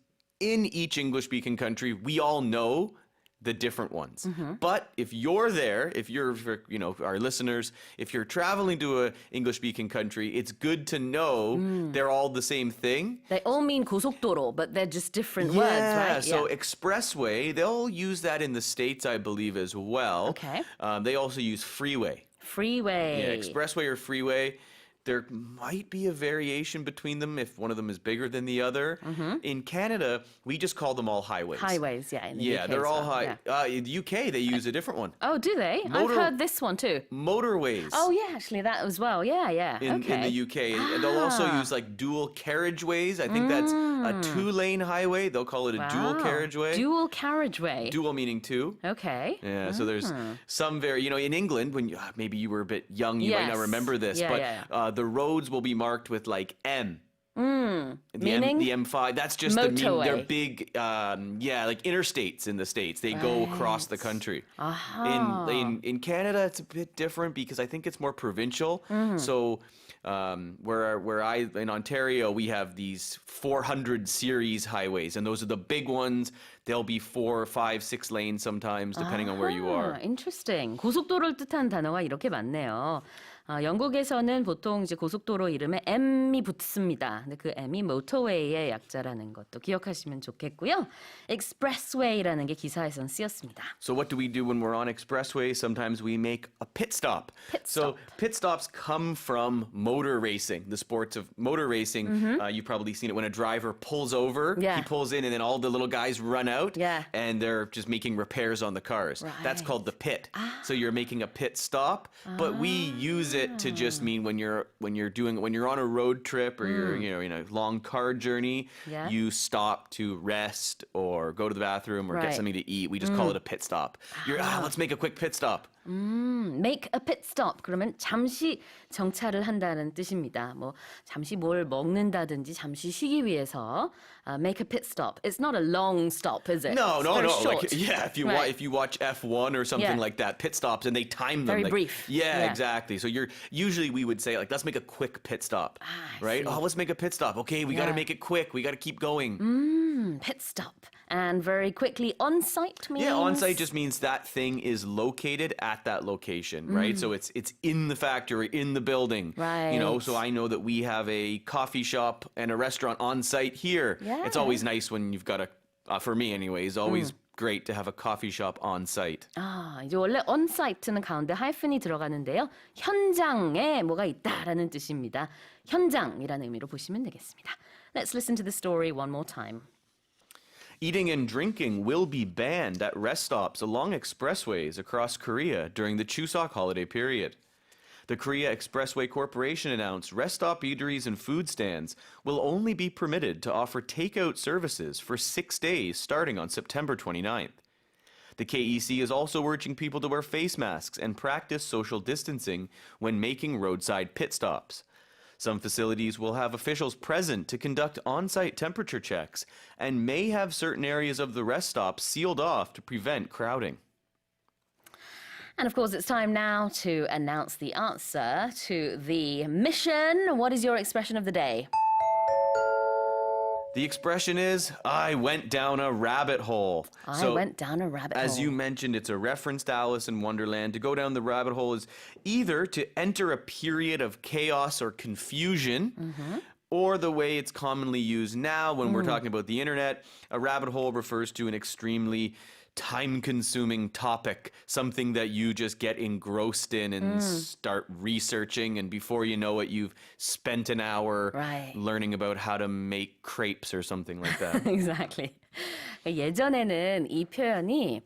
in each English-speaking country, we all know the different ones. But if you're there, if you're, you know, our listeners, if you're traveling to an English-speaking country, it's good to know they're all the same thing. They all mean 고속도로, but they're just different words, right? So expressway, they'll use that in the States, I believe, as well. Okay. They also use freeway. Freeway. Yeah, expressway or freeway. There might be a variation between them if one of them is bigger than the other. In Canada, we just call them all highways. Highways, yeah. In the Yeah, UK they're as all well, high. yeah. In the UK, they use a different one. Oh, do they? I've heard this one too. Motorways. Oh, yeah, actually, that as well. Yeah, yeah. In the UK. And they'll also use like dual carriageways. I think that's a 2-lane highway. They'll call it a dual Wow. carriageway. Dual carriageway. Dual meaning two. Okay. Yeah, so there's some you know, in England, when maybe you were a bit young, you might not Yes. remember this, Yeah, but yeah. the roads will be marked with like M. Meaning? The M5. That's just Motorway. they're big, like interstates in the States. They go across the country. In Canada, it's a bit different because I think it's more provincial. So in Ontario, we have these 400 series highways, and those are the big ones. They'll be 4, 5, 6 lanes sometimes, depending on where you are. Interesting. 고속도로를 뜻하는 단어가 이렇게 많네요. 영국에서는 보통 이제 고속도로 이름에 M이 붙습니다. 근데 그 M이 motorway의 약자라는 것도 기억하시면 좋겠고요. expressway라는 게 기사에선 쓰였습니다. So what do we do when we're on expressway? Sometimes we make a pit stop. So pit stops come from motor racing, the sports of motor racing. You've probably seen it when a driver pulls over, Yeah. he pulls in and then all the little guys run out Yeah. and they're just making repairs on the cars. That's called the pit. So you're making a pit stop, but we use it to just mean when you're on a road trip or you're in a long car journey, Yeah. you stop to rest or go to the bathroom or Right. get something to eat. We just call it a pit stop. Let's make a quick pit stop. Make a pit stop. 그러면 잠시 정차를 한다는 뜻입니다. 뭐 잠시 뭘 먹는다든지 잠시 쉬기 위해서 make a pit stop. It's not a long stop, is it? No, It's no, very no. short. Like, if you Right. if you watch F1 or something Yeah. like that, pit stops and they time them Very like, brief. Yeah, Yeah. exactly. So usually we would say like, let's make a quick pit stop, I right? see. Oh, let's make a pit stop. Okay, we got to Yeah. make it quick. We got to keep going. Pit stop. And very quickly, on-site means? Yeah, on-site just means that thing is located at that location, right? So it's in the factory, in the building. Right. You know, so I know that we have a coffee shop and a restaurant on-site here. Yeah. It's always nice when you've got for me anyways, always great to have a coffee shop on-site. 이제 원래 on-site는 가운데 하이픈이 들어가는데요. 현장에 뭐가 있다라는 뜻입니다. 현장이라는 의미로 보시면 되겠습니다. Let's listen to the story one more time. Eating and drinking will be banned at rest stops along expressways across Korea during the Chuseok holiday period. The Korea Expressway Corporation announced rest stop eateries and food stands will only be permitted to offer takeout services for 6 days starting on September 29th. The KEC is also urging people to wear face masks and practice social distancing when making roadside pit stops. Some facilities will have officials present to conduct on-site temperature checks and may have certain areas of the rest stops sealed off to prevent crowding. And of course, it's time now to announce the answer to the mission. What is your expression of the day? The expression is, I went down a rabbit hole. I went down a rabbit hole. As you mentioned, it's a reference to Alice in Wonderland. To go down the rabbit hole is either to enter a period of chaos or confusion, or the way it's commonly used now when we're talking about the internet, a rabbit hole refers to an extremely time-consuming topic, something that you just get engrossed in and start researching, and before you know it, you've spent an hour Right. learning about how to make crepes or something like that. Exactly. 예전에는 이 표현이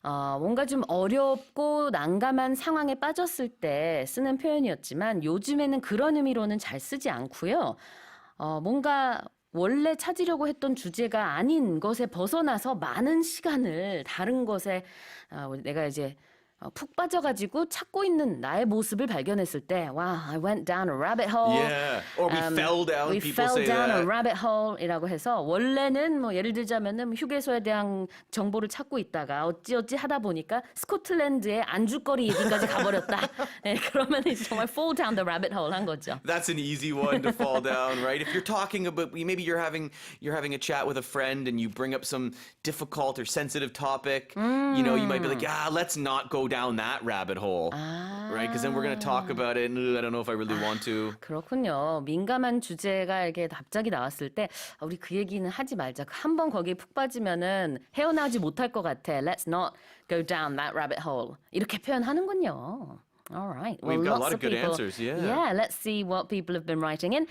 뭔가 좀 어렵고 난감한 상황에 빠졌을 때 쓰는 표현이었지만 요즘에는 그런 의미로는 잘 쓰지 않고요. 뭔가 원래 찾으려고 했던 주제가 아닌 것에 벗어나서 많은 시간을 다른 것에 내가 이제 푹 빠져가지고 찾고 있는 나의 모습을 발견했을 때, wow, I went down a rabbit hole. Yeah. Or we fell down. We People fell say down that. a rabbit hole이라고 해서 원래는 뭐 예를 들자면은 휴게소에 대한 정보를 찾고 있다가 어찌어찌 하다 보니까 스코틀랜드의 안주거리 얘기까지 가버렸다. 네, 그러면 이제 정말 fall down the rabbit hole 한 거죠. That's an easy one to fall down, right? If you're talking about, maybe you're having a chat with a friend and you bring up some difficult or sensitive topic, you know, you might be like, let's not go down that rabbit hole, right? Because then we're going to talk about it, and I don't know if I really want to. 그렇군요. 민감한 주제가 이렇게 갑자기 나왔을 때 우리 그 얘기는 하지 말자. 한번 거기에 푹 빠지면은 헤어나오지 못할 것 같아. Let's not go down that rabbit hole. 이렇게 표현하는군요. All right. Well, We've got a lots lot of good people, answers, yeah. Yeah, let's see what people have been writing in.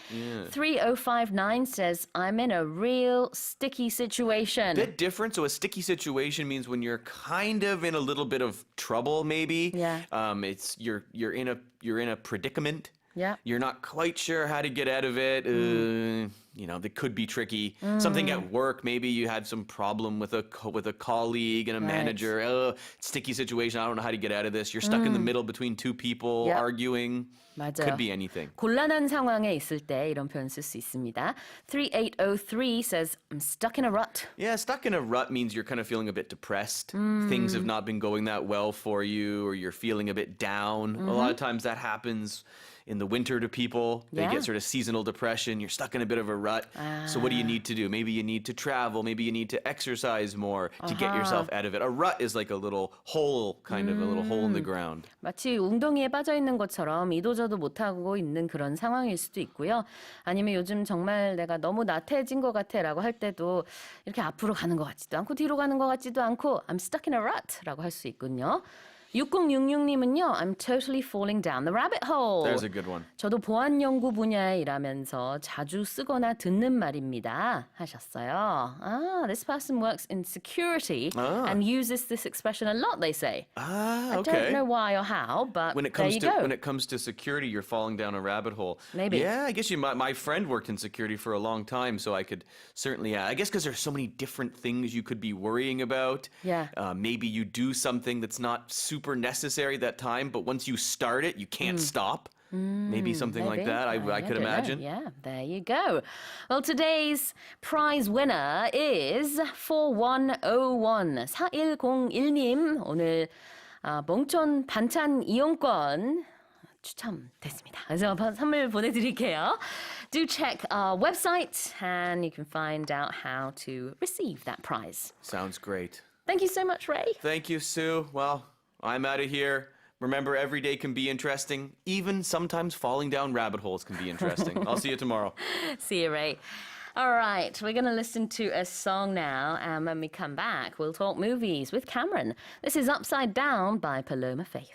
3059 says, I'm in a real sticky situation. Bit different. So a sticky situation means when you're kind of in a little bit of trouble, maybe. Yeah. It's you're in a predicament. Yeah. You're not quite sure how to get out of it. You know, that could be tricky. Something at work, maybe you had some problem with a colleague and a manager. Sticky situation. I don't know how to get out of this. You're stuck in the middle between two people arguing. 맞아요. Could be anything. 곤란한 상황에 있을 때 이런 표현 쓸 수 있습니다. 3803 says, I'm stuck in a rut. Yeah, stuck in a rut means you're kind of feeling a bit depressed. Things have not been going that well for you, or you're feeling a bit down. A lot of times that happens in the winter to people. They Yeah. get sort of seasonal depression. You're stuck in a bit of a rut. So what do you need to do? Maybe you need to travel. Maybe you need to exercise more to get yourself out of it. A rut is like a little hole, kind of a little hole in the ground. 마치 웅덩이에 빠져 있는 것처럼 이도저도 못하고 있는 그런 상황일 수도 있고요. 아니면 요즘 정말 내가 너무 나태해진 것 같아 라고 할 때도 이렇게 앞으로 가는 것 같지도 않고 뒤로 가는 것 같지도 않고 I'm stuck in a rut 라고 할 수 있군요. 6066님은요. I'm totally falling down the rabbit hole. There's a good one. 저도 보안 연구 분야에 일하면서 자주 쓰거나 듣는 말입니다. 하셨어요. This person works in security and uses this expression a lot, they say. I don't know why or how, but When it there comes you to go. when it comes to security, you're falling down a rabbit hole. Maybe. Yeah, I guess my friend worked in security for a long time, so I could certainly. I guess because there's so many different things you could be worrying about. Yeah. Maybe you do something that's not super necessary that time, but once you start it, you can't stop. Maybe something like Maybe. that. I could don't know. imagine. Yeah, there you go. Well, today's prize winner is 4101. 4101님 오늘 몽촌 반찬 이용권 추첨됐습니다. 그래서 선물 보내드릴게요. Do check our website and you can find out how to receive that prize. Sounds great. Thank you so much, Ray. Thank you, Sue. Well, I'm out of here. Remember, every day can be interesting. Even sometimes falling down rabbit holes can be interesting. I'll see you tomorrow. See you, Ray. All right, we're going to listen to a song now, and when we come back, we'll talk movies with Cameron. This is Upside Down by Paloma Faith.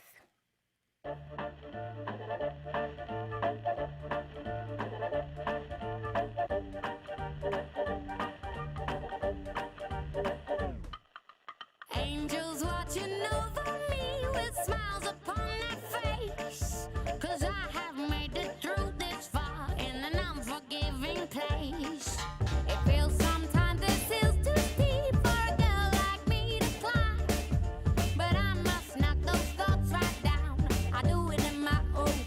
Angels watching over me with smiles upon their face, 'cause I have made it through this far in an unforgiving place. It feels sometimes this is too steep for a girl like me to climb, but I must knock those thoughts right down. I do it in my own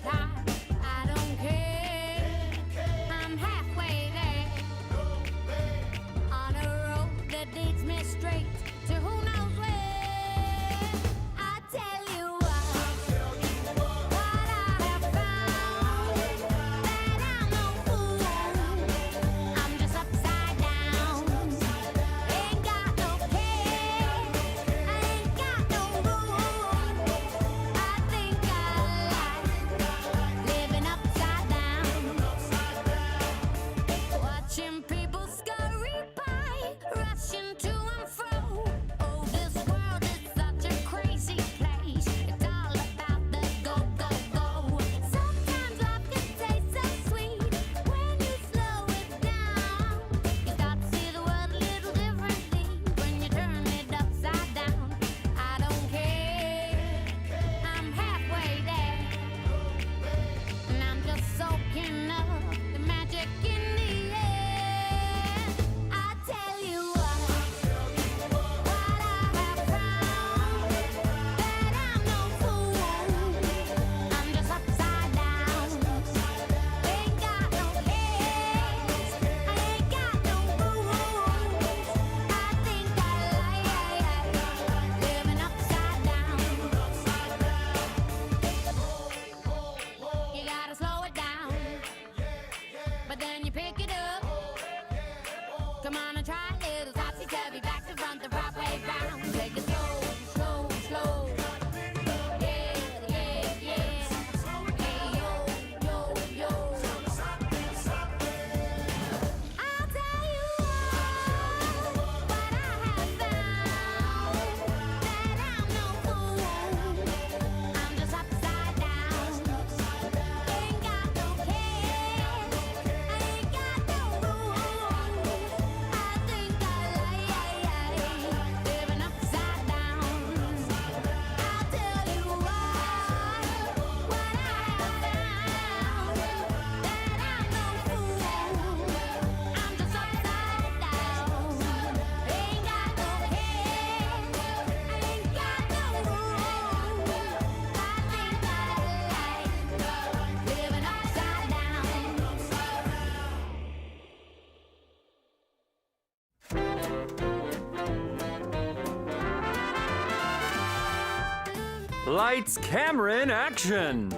Lights, camera, and action.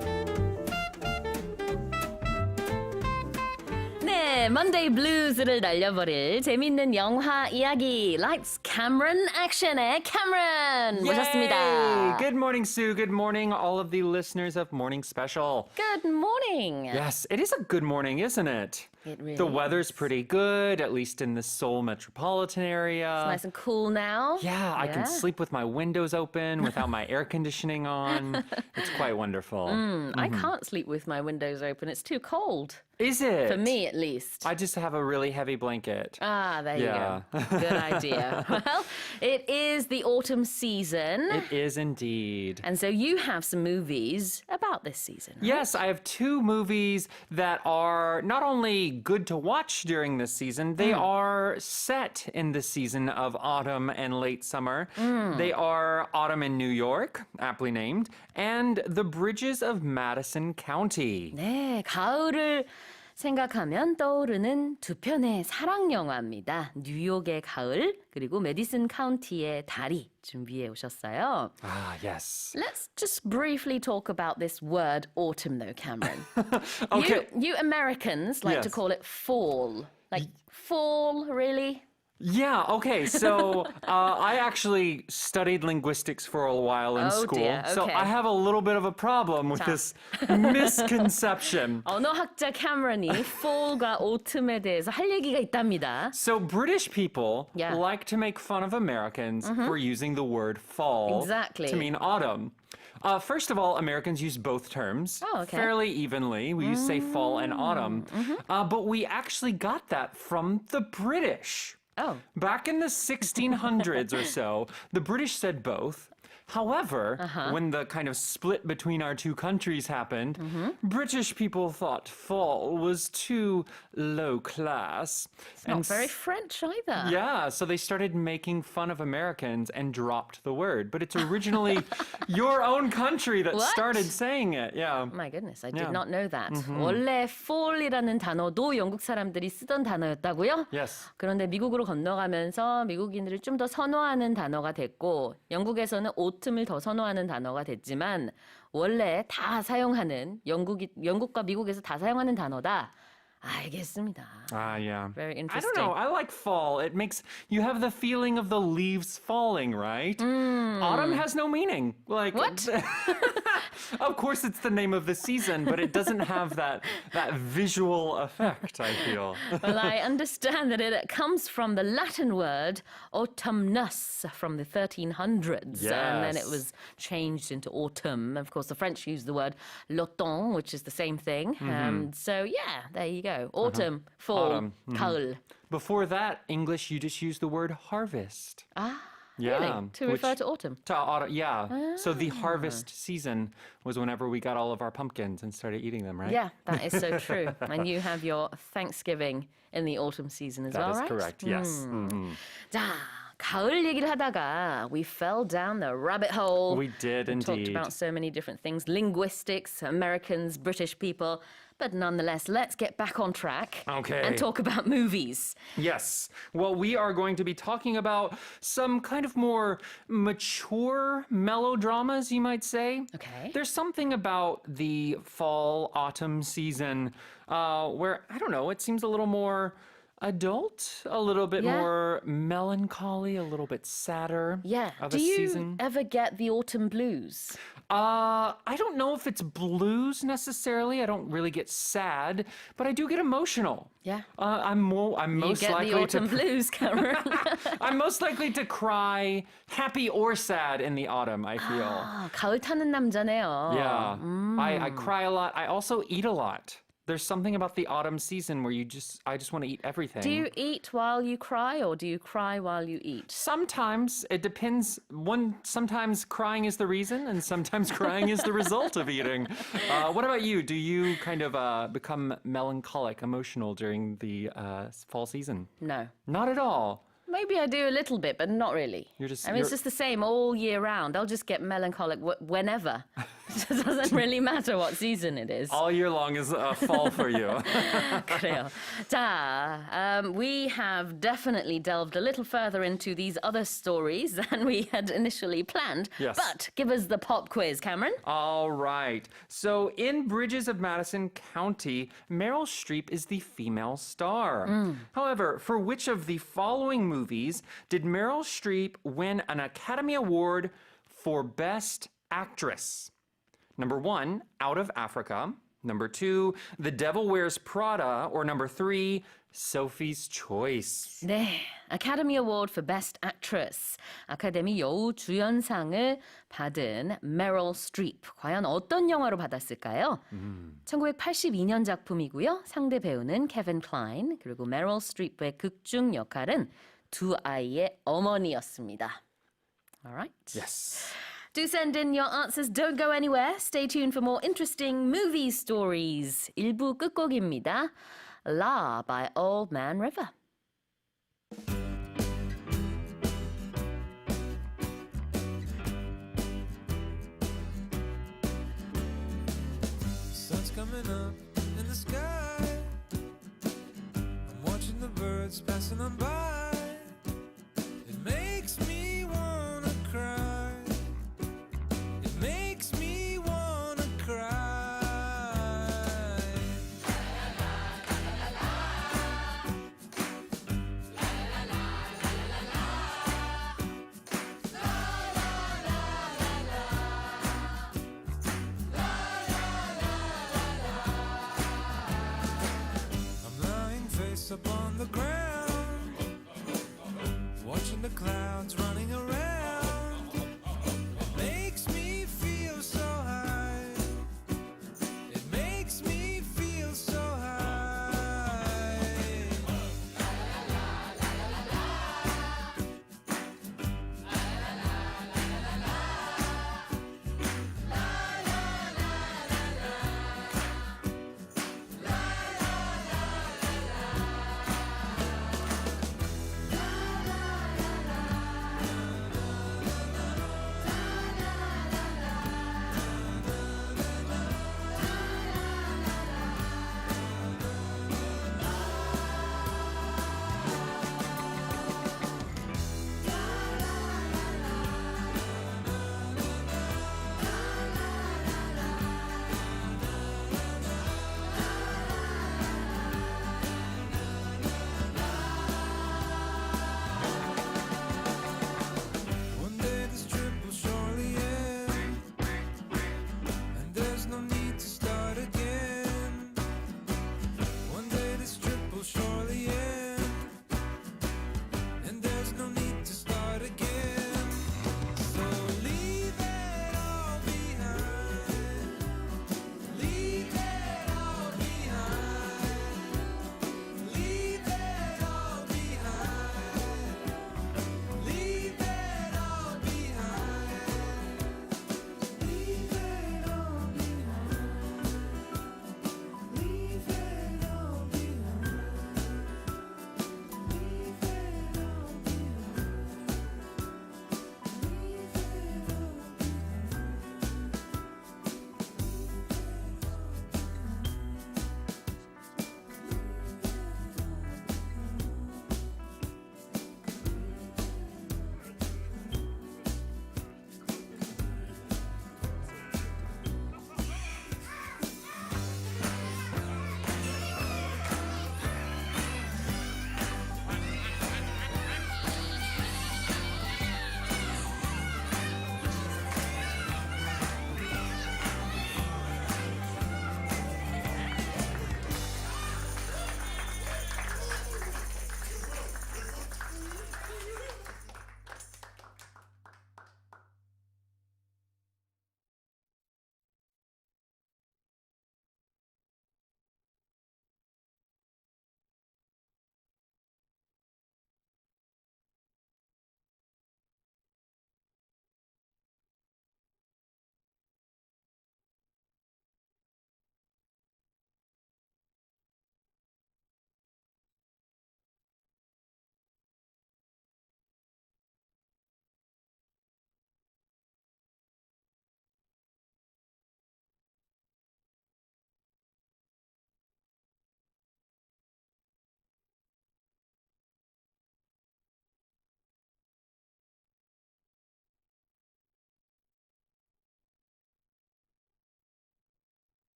네, Monday Blues를 날려버릴 재밌는 영화 이야기 Lights, Camera, and Action의 Cameron 모셨습니다. Good morning, Sue. Good morning, all of the listeners of Morning Special. Good morning. Yes, it is a good morning, isn't it? It really The weather's is. pretty good, at least in the Seoul metropolitan area. It's nice and cool now. Yeah, I can sleep with my windows open without my air conditioning on. It's quite wonderful. I can't sleep with my windows open. It's too cold. Is it? For me, at least. I just have a really heavy blanket. Ah, there Yeah. you go. Good idea. Well, it is the autumn season. It is indeed. And so you have some movies about this season. Right? Yes, I have two movies that are not only good to watch during this season, they are set in the season of autumn and late summer. They are Autumn in New York, aptly named, and The Bridges of Madison County. 네, 가을을 생각하면 떠오르는 두 편의 사랑 영화입니다. 뉴욕의 가을 그리고 메디슨 카운티의 다리 준비해 오셨어요. Ah, yes. Let's just briefly talk about this word autumn though, Cameron. Okay. You Americans like to Yes. call it fall. Like fall, really? Yeah, okay. So I actually studied linguistics for a while in Oh, school. dear, So okay. I have a little bit of a problem with this misconception. 언어학자 캐머런이 fall과 autumn에 대해서 할 얘기가 있답니다. So British people Yeah. like to make fun of Americans for using the word fall Exactly. to mean autumn. First of all, Americans use both terms Oh, okay. fairly evenly. We use say fall and autumn. But we actually got that from the British. Oh. Back in the 1600s or so, the British said both. However, when the kind of split between our two countries happened, British people thought fall was too low class. It's not very French either. Yeah, so they started making fun of Americans and dropped the word. But it's originally your own country that What? started saying it. Yeah. My goodness, I Yeah. did not know that. 원래 fall이라는 단어도 영국 사람들이 쓰던 단어였다고요? Yes. 그런데 미국으로 건너가면서 미국인들을 좀 더 선호하는 단어가 됐고 영국에서는 autumn을 더 선호하는 단어가 됐지만 원래 다 사용하는 영국과 미국에서 다 사용하는 단어다. 알겠습니다. Ah, yeah. Very I interesting. don't know. I like fall. It makes you have the feeling of the leaves falling, right? Autumn has no meaning. Like What? Of course, it's the name of the season, but it doesn't have that visual effect. I feel. Well, I understand that it comes from the Latin word autumnus from the 1300s. And then it Yes. was changed into autumn. Of course, the French use the word l'automne, which is the same thing. So, yeah, there you go. Autumn, fall, Autumn, 가을. Before that, English, you just use the word harvest. Ah, Yeah, really? To refer which- to autumn. To autumn, yeah. So the harvest season was whenever we got all of our pumpkins and started eating them, right? Yeah, that is so true. And you have your Thanksgiving in the autumn season as That well, is right? correct, yes. 자, 가을 얘기를 하다가 we fell down the rabbit hole. We did We talked indeed. about so many different things, linguistics, Americans, British people. But nonetheless, let's get back on track Okay. and talk about movies. Yes. Well, we are going to be talking about some kind of more mature melodramas, you might say. Okay. There's something about the fall, autumn season where, I don't know, it seems a little more adult, a little bit Yeah. more melancholy, a little bit sadder Yeah. of Do a you season. ever get the autumn blues? I don't know if it's blues necessarily. I don't really get sad, but I do get emotional. Yeah. I'm You most get the likely autumn to blues, Cameron. I'm most likely to cry, happy or sad in the autumn, I feel. 아, 가을 타는 남자네요. Yeah. I cry a lot. I also eat a lot. There's something about the autumn season where I just want to eat everything. Do you eat while you cry or do you cry while you eat? Sometimes it depends. Sometimes crying is the reason, and sometimes crying is the result of eating. What about you? Do you kind of become melancholic, emotional during the fall season? No. Not at all. Maybe I do a little bit, but not really. You're just- I mean, it's just the same all year round. I'll just get melancholic whenever. It doesn't really matter what season it is. All year long is fall for you. 그래요. 자, we have definitely delved a little further into these other stories than we had initially planned. Yes. But give us the pop quiz, Cameron. All right. So in Bridges of Madison County, Meryl Streep is the female star. However, for which of the following movies did Meryl Streep win an Academy Award for Best Actress? Number 1, Out of Africa. Number 2, The Devil Wears Prada. Or number 3, Sophie's Choice. 네, Academy Award for Best Actress. 아카데미 여우 주연상을 받은 Meryl Streep. 과연 어떤 영화로 받았을까요? 1982년 작품이고요. 상대 배우는 케빈 클라인, 그리고 Meryl Streep의 극중 역할은 두 아이의 어머니였습니다. All right. Yes. Do send in your answers. Don't go anywhere. Stay tuned for more interesting movie stories. 1부 끝곡입니다. La by Old Man River. Sun's coming up in the sky. I'm watching the birds passing on by. It makes me wanna cry. It makes me wanna cry. I'm lying face up on the ground.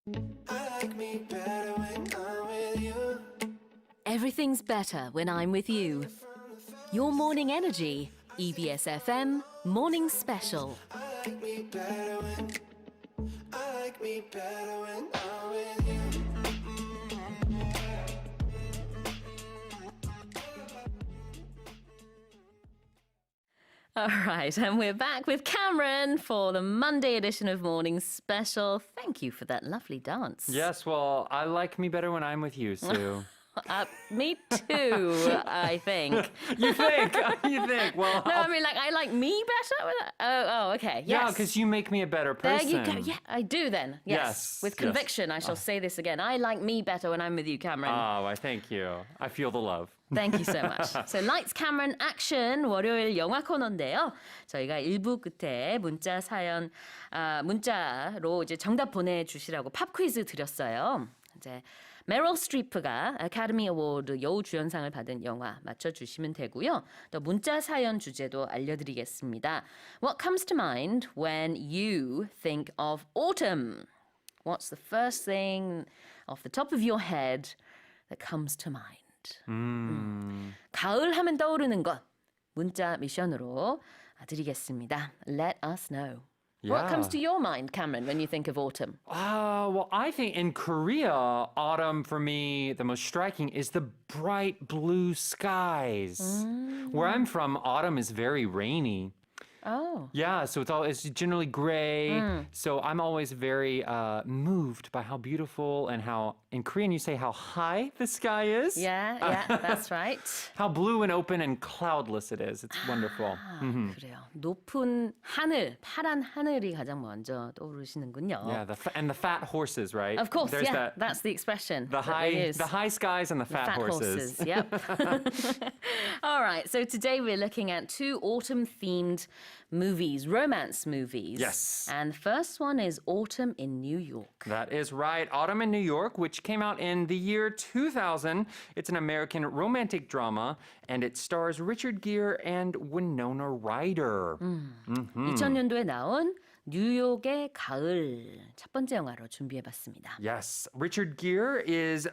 I like me better when I'm with you. Everything's better when I'm with you. Your morning energy, EBS FM Morning Special. I like me better when I'm with you. All right, and we're back with Cameron for the Monday edition of Morning Special. Thank you for that lovely dance. Yes, well, I like me better when I'm with you, Sue. Me too, I think. You think? You think? Well, No, I mean, like, I like me better with that? Oh, okay. yeah, Yes. because you make me a better There person. you go. Yeah, I do then. Yes. Yes, With yes. conviction, I shall say this again. I like me better when I'm with you, Cameron. Oh, I thank you. I feel the love. Thank you so much. So Lights, Cameron, Action 월요일 영화 코너인데요. 저희가 1부 끝에 문자 사연, 문자로 이제 정답 보내주시라고 팝 퀴즈 드렸어요. 이제 메럴 스트리프가 아카데미 어워드 여우 주연상을 받은 영화 맞춰주시면 되고요. 또 문자 사연 주제도 알려드리겠습니다. What comes to mind when you think of autumn? What's the first thing off the top of your head that comes to mind? 가을 하면 떠오르는 것 문자 미션으로 드리겠습니다. Let us know. What comes to your mind, Cameron, when you think of autumn? Well, I think in Korea, autumn for me, the most striking is the bright blue skies. Where I'm from, autumn is very rainy. Oh. Yeah, so it's generally gray. So I'm always very moved by how beautiful and how, in Korean you say how high the sky is. Yeah, that's right. How blue and open and cloudless it is. It's wonderful. 그래요. 높은 하늘, 파란 하늘이 가장 먼저 떠오르시는군요. Yeah, and the fat horses, right? Of course, There's yeah, that's the expression. the that they use. high skies and the fat horses. Yep. All right, so today we're looking at two autumn-themed movies, romance movies. Yes. And the first one is Autumn in New York. That is right. Autumn in New York, which came out in the year 2000. It's an American romantic drama, and it stars Richard Gere and Winona Ryder. 2000년도에 나온 뉴욕의 가을 첫 번째 영화로 준비해봤습니다. Yes, Richard Gere is,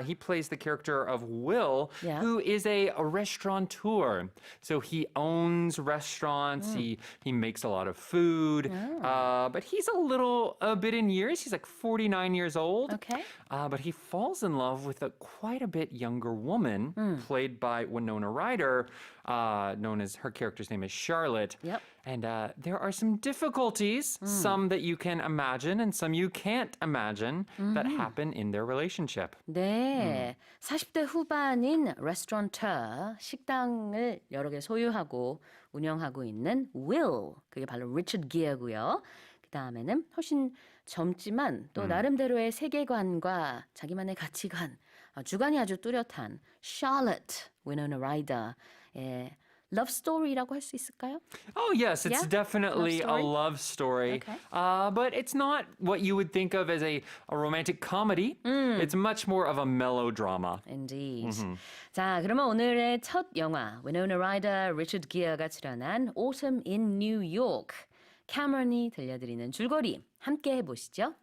he plays the character of Will, Yeah. who is a restaurateur. So he owns restaurants, he makes a lot of food, but he's a bit in years. He's like 49 years old. Okay. But he falls in love with a quite a bit younger woman, played by Winona Ryder, known as, her character's name is Charlotte. Yep. And there are some difficulties, some that you can imagine and some you can't imagine, that happen in their relationship. 네, 40대 후반인 레스토랑터 식당을 여러 개 소유하고 운영하고 있는 Will, 그게 바로 리처드 기어고요. 그 다음에는 훨씬 젊지만 또 나름대로의 세계관과 자기만의 가치관, 주관이 아주 뚜렷한 Charlotte, Winona Ryder의 love story라고 할 수 있을까요? Oh, yes, it's Yeah? definitely Love story? a love story. Okay. But it's not what you would think of as a romantic comedy. It's much more of a melodrama. Indeed. 자, 그러면 오늘의 첫 영화 Winona Ryder, Richard Gere가 출연한 Autumn in New York. 캐머런이 들려드리는 줄거리 함께 해보시죠.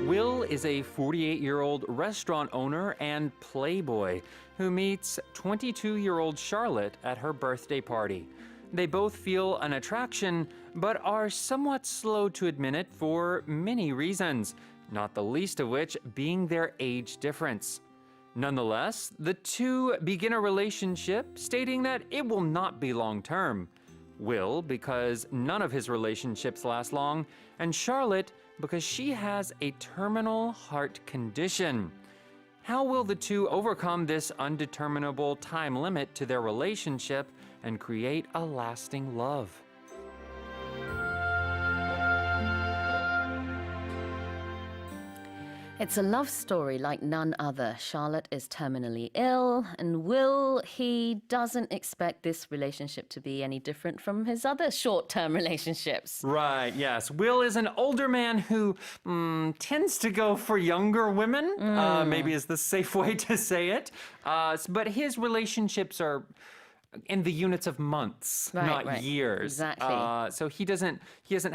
Will is a 48-year-old restaurant owner and playboy who meets 22-year-old Charlotte at her birthday party. They both feel an attraction, but are somewhat slow to admit it for many reasons, not the least of which being their age difference. Nonetheless, the two begin a relationship, stating that it will not be long-term. Will, because none of his relationships last long, and Charlotte, because she has a terminal heart condition. How will the two overcome this undeterminable time limit to their relationship and create a lasting love? It's a love story like none other. Charlotte is terminally ill, and Will, he doesn't expect this relationship to be any different from his other short-term relationships. Right, yes. Will is an older man who tends to go for younger women, maybe is the safe way to say it. But his relationships are in the units of months, Right, not right. years. Exactly. So he hasn't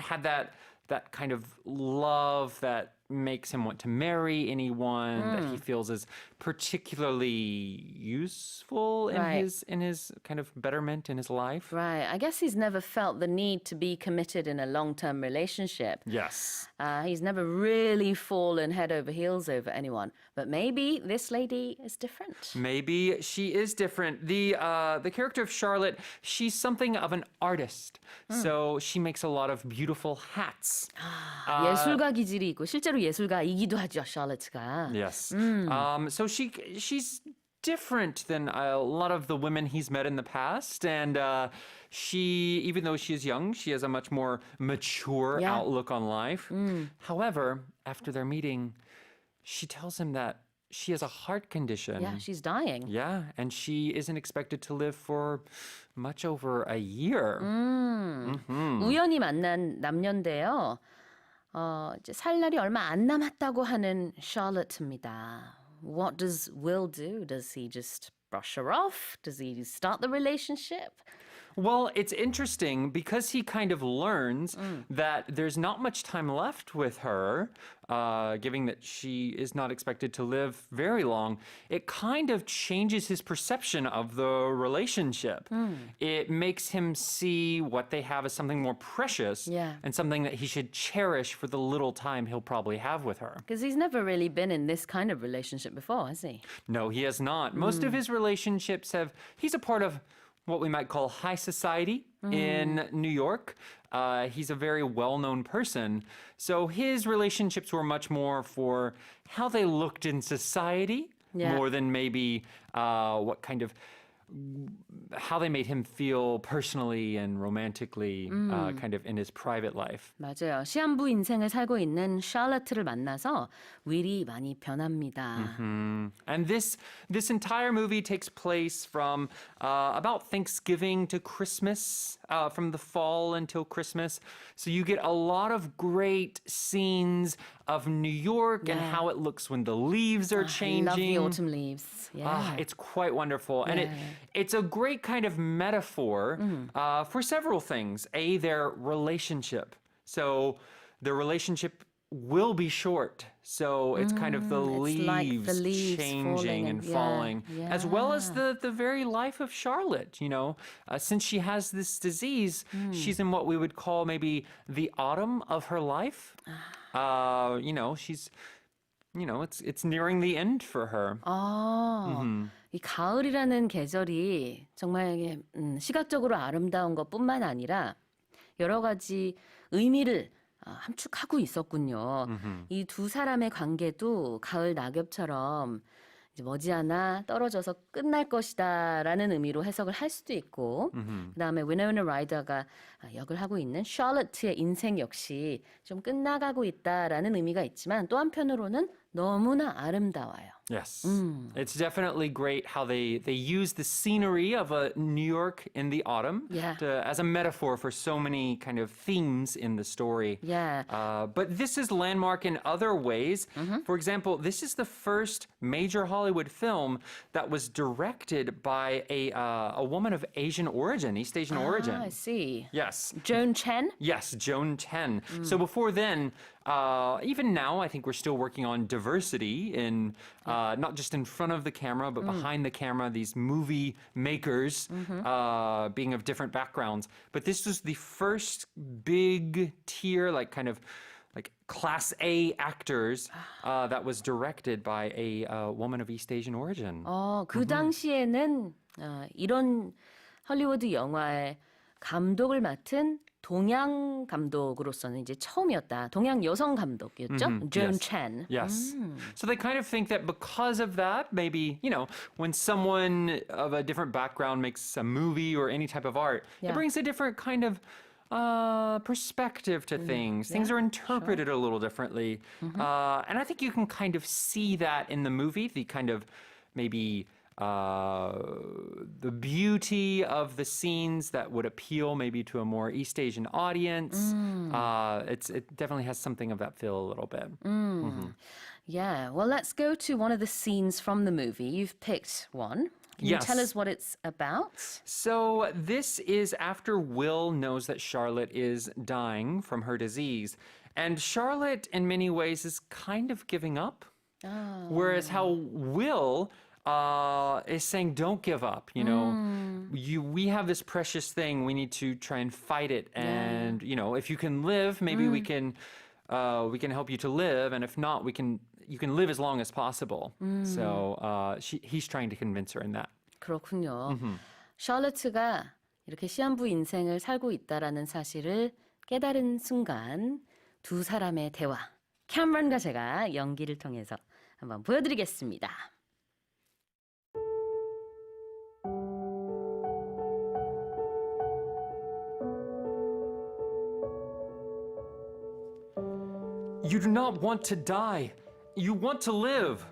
had that kind of love that makes him want to marry anyone that he feels is particularly useful in Right. his kind of betterment in his life. Right. I guess he's never felt the need to be committed in a long-term relationship. Yes. He's never really fallen head over heels over anyone. But maybe this lady is different. Maybe she is different. The character of Charlotte, she's something of an artist. So she makes a lot of beautiful hats. 예술가 기질이 있고 실제로 예술가이기도 하죠, 샬럿가. Yes. So she's different than a lot of the women he's met in the past, and she, even though she is young, she has a much more mature Yeah. outlook on life. However, after their meeting, she tells him that she has a heart condition. Yeah, she's dying. Yeah, and she isn't expected to live for much over a year. 우연히 만난 남녀인데요. 이제 살 날이 얼마 안 남았다고 하는 샬럿입니다. What does Will do? Does he just brush her off? Does he start the relationship? Well, it's interesting because he kind of learns that there's not much time left with her, given that she is not expected to live very long. It kind of changes his perception of the relationship. It makes him see what they have as something more precious Yeah. and something that he should cherish for the little time he'll probably have with her. Because he's never really been in this kind of relationship before, has he? No, he has not. Most of his relationships he's a part of what we might call high society in New York. He's a very well-known person. So his relationships were much more for how they looked in society, Yeah. more than maybe how they made him feel personally and romantically kind of in his private life. 맞아요. 시한부 인생을 살고 있는 샬럿을 만나서 윌이 많이 변합니다. And this entire movie takes place from about Thanksgiving to Christmas, from the fall until Christmas. So you get a lot of great scenes of New York and Yeah. how it looks when the leaves are I changing. love the autumn leaves. Yeah. It's quite wonderful. And it's a great kind of metaphor for several things. Their relationship. So their relationship will be short. So it's kind of the it's like leaves, the leaves changing falling and and- falling, as well as yeah. the very life of Charlotte. Since she has this disease, she's in what we would call maybe the autumn of her life. She's, it's nearing the end for her. 이 가을이라는 계절이 정말 이게, 시각적으로 아름다운 것뿐만 아니라 여러 가지 의미를 함축하고 있었군요. 이 두 사람의 관계도 가을 낙엽처럼 이제 머지않아 떨어져서 끝날 것이다라는 의미로 해석을 할 수도 있고, 그다음에 위노나 라이더가 역을 하고 있는 샬럿의 인생 역시 좀 끝나가고 있다라는 의미가 있지만 또 한편으로는 너무나 아름다워요. Yes. It's definitely great how they use the scenery of New York in the autumn Yeah. as a metaphor for so many kind of themes in the story. Yeah. But this is landmark in other ways. For example, this is the first major Hollywood film that was directed by a woman of Asian origin, East Asian origin. I see. Yes. Joan Chen? Yes, Joan Chen. So before then, even now, I think we're still working on diversity in not just in front of the camera, but behind the camera, these movie makers being of different backgrounds. But this was the first big tier, like Class A actors that was directed by a woman of East Asian origin. 그 당시에는 이런 헐리우드 영화의 감독을 맡은 동양 감독으로서는 이제 처음이었다. 동양 여성 감독이었죠. Joan Yes. Chen. Yes. So they kind of think that because of that, maybe, when someone of a different background makes a movie or any type of art, Yeah. it brings a different kind of perspective to things. Things are interpreted a little differently. And I think you can kind of see that in the movie, the kind of maybe the beauty of the scenes that would appeal maybe to a more East Asian audience. It definitely has something of that feel a little bit. Yeah, well, let's go to one of the scenes from the movie. You've picked one. Can you Yes. tell us what it's about? So this is after Will knows that Charlotte is dying from her disease. And Charlotte, in many ways, is kind of giving up. Whereas how Will is saying, don't give up. You know, we have this precious thing. We need to try and fight it. And, you know, if you can live, maybe we can help you to live. And if not, you can live as long as possible. So he's trying to convince her in that. 그렇군요. 샬럿가 이렇게 시한부 인생을 살고 있다라는 사실을 깨달은 순간 두 사람의 대화, 캐머런과 제가 연기를 통해서 한번 보여드리겠습니다. You do not want to die. You want to live.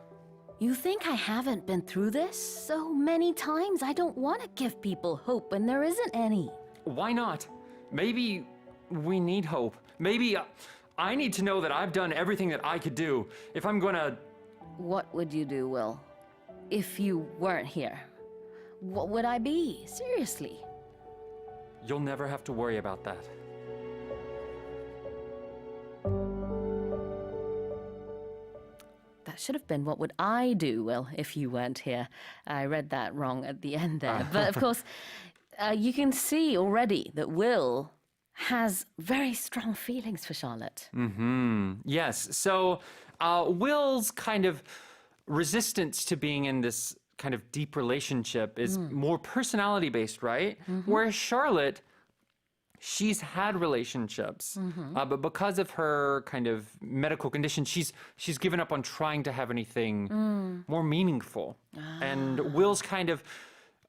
You think I haven't been through this so many times? I don't want to give people hope when there isn't any. Why not? Maybe we need hope. Maybe I need to know that I've done everything that I could do. If I'm gonna... What would you do, Will, if you weren't here? What would I be? Seriously. You'll never have to worry about that. That should have been what would I do, Will, if you weren't here. I read that wrong at the end there. But of course, you can see already that Will has very strong feelings for Charlotte. Yes. So Will's kind of resistance to being in this kind of deep relationship is more personality based, right? Whereas Charlotte, she's had relationships, but because of her kind of medical condition, she's given up on trying to have anything more meaningful. And Will's kind of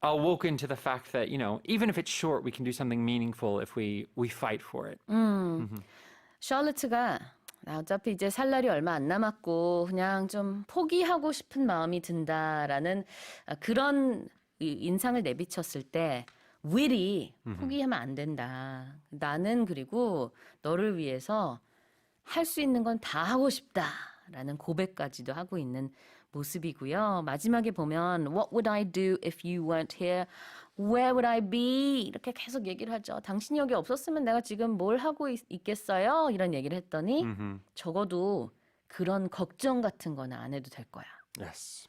awoken to the fact that, you know, even if it's short, we can do something meaningful if we fight for it. 샬럿가 나 어차피 이제 살 날이 얼마 안 남았고 그냥 좀 포기하고 싶은 마음이 든다라는 그런 인상을 내비쳤을 때 will이 포기하면 안 된다. 나는 그리고 너를 위해서 할 수 있는 건 다 하고 싶다라는 고백까지도 하고 있는 모습이고요. 마지막에 보면 What would I do if you weren't here? Where would I be? 이렇게 계속 얘기를 하죠. 당신이 여기 없었으면 내가 지금 뭘 하고 있겠어요? 이런 얘기를 했더니 적어도 그런 걱정 같은 거는 안 해도 될 거야. Yes.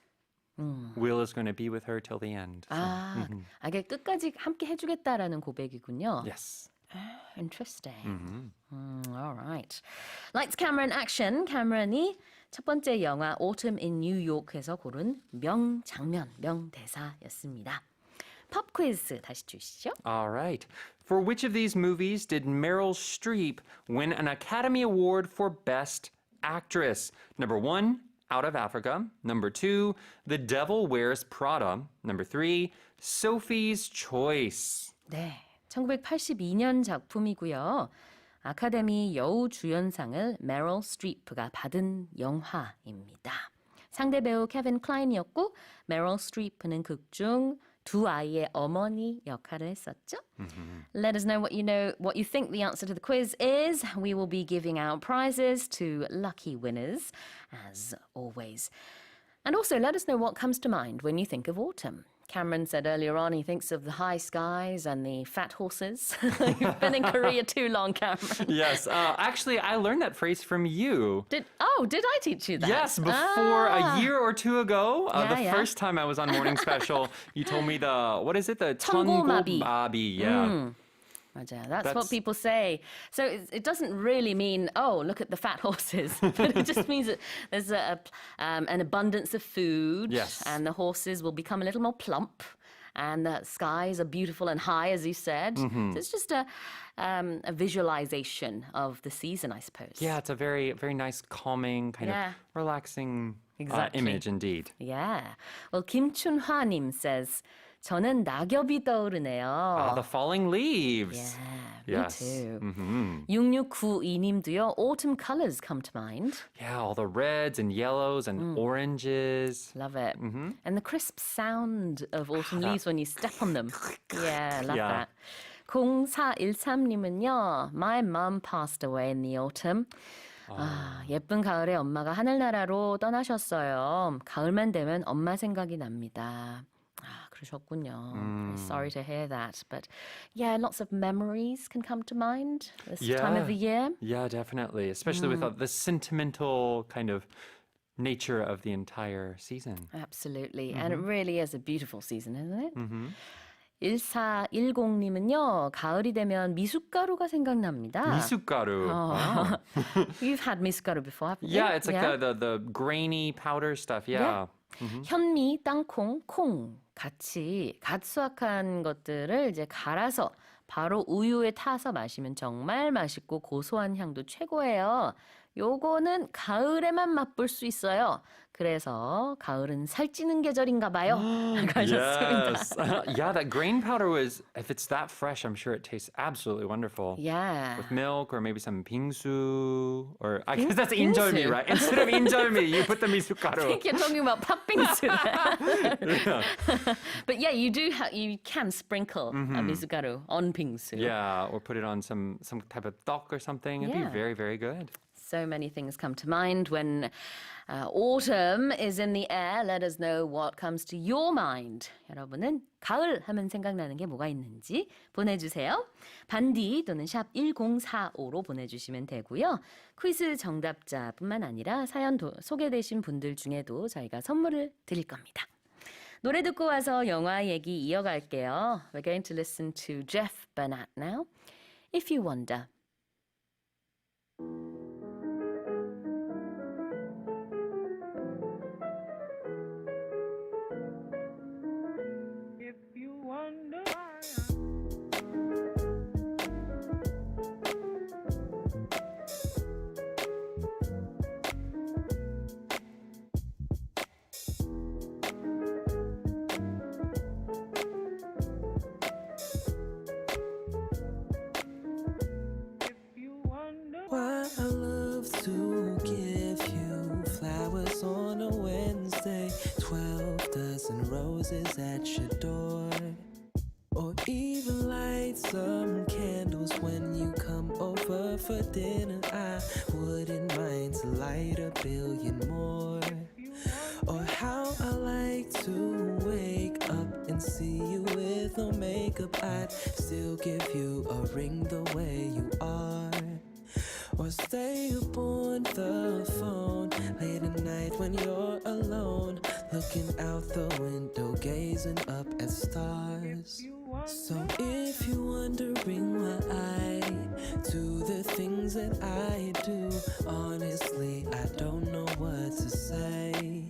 Will is going to be with her till the end. So. 이게 끝까지 함께 해주겠다라는 고백이군요. Yes. Interesting. All right. Lights, camera, and action. 캐머런이 첫 번째 영화 Autumn in New York에서 고른 명장면, 명대사였습니다. 팝 퀴즈 다시 주시죠. All right. For which of these movies did Meryl Streep win an Academy Award for Best Actress? Number 1, Out of Africa. Number 2, The Devil Wears Prada. Number 3, Sophie's Choice. 네, 1982년 작품이고요. 아카데미 여우주연상을 메럴 스트리프가 받은 영화입니다. 상대 배우 케빈 클라인이었고 메럴 스트리프는 극중 두 아이의 어머니 역할을 했었죠. Let us know what you think the answer to the quiz is. We will be giving out prizes to lucky winners, as always. And also, let us know what comes to mind when you think of autumn. Cameron said earlier on he thinks of the high skies and the fat horses. You've been in Korea too long, Cameron. Yes. Actually, I learned that phrase from you. Did I teach you that? Yes, before a year or two ago, Yeah, the yeah. first time I was on Morning Special, you told me what is it? The 천고마비. 천고마비, yeah. 맞아요. That's what people say. So it doesn't really mean, oh, look at the fat horses. But it just means that there's an abundance of food. Yes. And the horses will become a little more plump. And the skies are beautiful and high, as you said. So it's just a visualization of the season, I suppose. Yeah, it's a very, very nice, calming, kind of relaxing Exactly. image indeed. Yeah. Well, 김춘화님 says, 저는 낙엽이 떠오르네요. The falling leaves. Yeah, Yes. me too. 6692님도요. Autumn colors come to mind. Yeah, all the reds and yellows and oranges. Love it. And the crisp sound of autumn leaves when you step on them. Yeah, love Yeah. that. 0413님은요. My mom passed away in the autumn. 예쁜 가을에 엄마가 하늘나라로 떠나셨어요. 가을만 되면 엄마 생각이 납니다. 아프셨군요. Very sorry to hear that. But yeah, lots of memories can come to mind this time of the year. Yeah, definitely. Especially with the sentimental kind of nature of the entire season. Absolutely. And it really is a beautiful season, isn't it? 1410님은요. 가을이 되면 미숫가루가 생각납니다. 미숫가루. Wow. You've had mi숫가루 before, haven't you? Yeah, it's like the grainy powder stuff. Yeah. 현미, 땅콩, 콩 같이 갓 수확한 것들을 이제 갈아서 바로 우유에 타서 마시면 정말 맛있고 고소한 향도 최고예요. 요거는 가을에만 맛볼 수 있어요. 그래서 가을은 살찌는 계절인가 봐요. 하셨습니다. Yes. Yeah, that grain powder was, if it's that fresh, I'm sure it tastes absolutely wonderful. Yeah. With milk or maybe some bingsu or I guess that's bingsu? 인절미, right? Instead of 인절미, you put the I 미숫가루. think you're talking about 팥빙수. But yeah, you can sprinkle 미숫가루 on 빙수. Yeah, or put it on some type of 떡 or something. It'd Yeah. be very, very good. So many things come to mind when autumn is in the air. Let us know what comes to your mind. 여러분은 가을 하면 생각나는 게 뭐가 있는지 보내주세요. 반디 또는 샵 1045로 보내주시면 되고요. 퀴즈 정답자뿐만 아니라 사연 소개되신 분들 중에도 저희가 선물을 드릴 겁니다. 노래 듣고 와서 영화 얘기 이어갈게요. We're going to listen to Jeff Burnett now. If You Wonder. If you wonder why why I love to give you flowers on a Wednesday, 12 dozen roses at your door, or even light some candles when you come over for dinner. I wouldn't mind to light a billion more. Or how I like to wake up and see you with no makeup. I'd still give you a ring the way you are. Or stay up on the phone late at night when you're alone, looking out the window, gazing up at stars. So if you're wondering why I do the things that I do, honestly, I don't know what to say.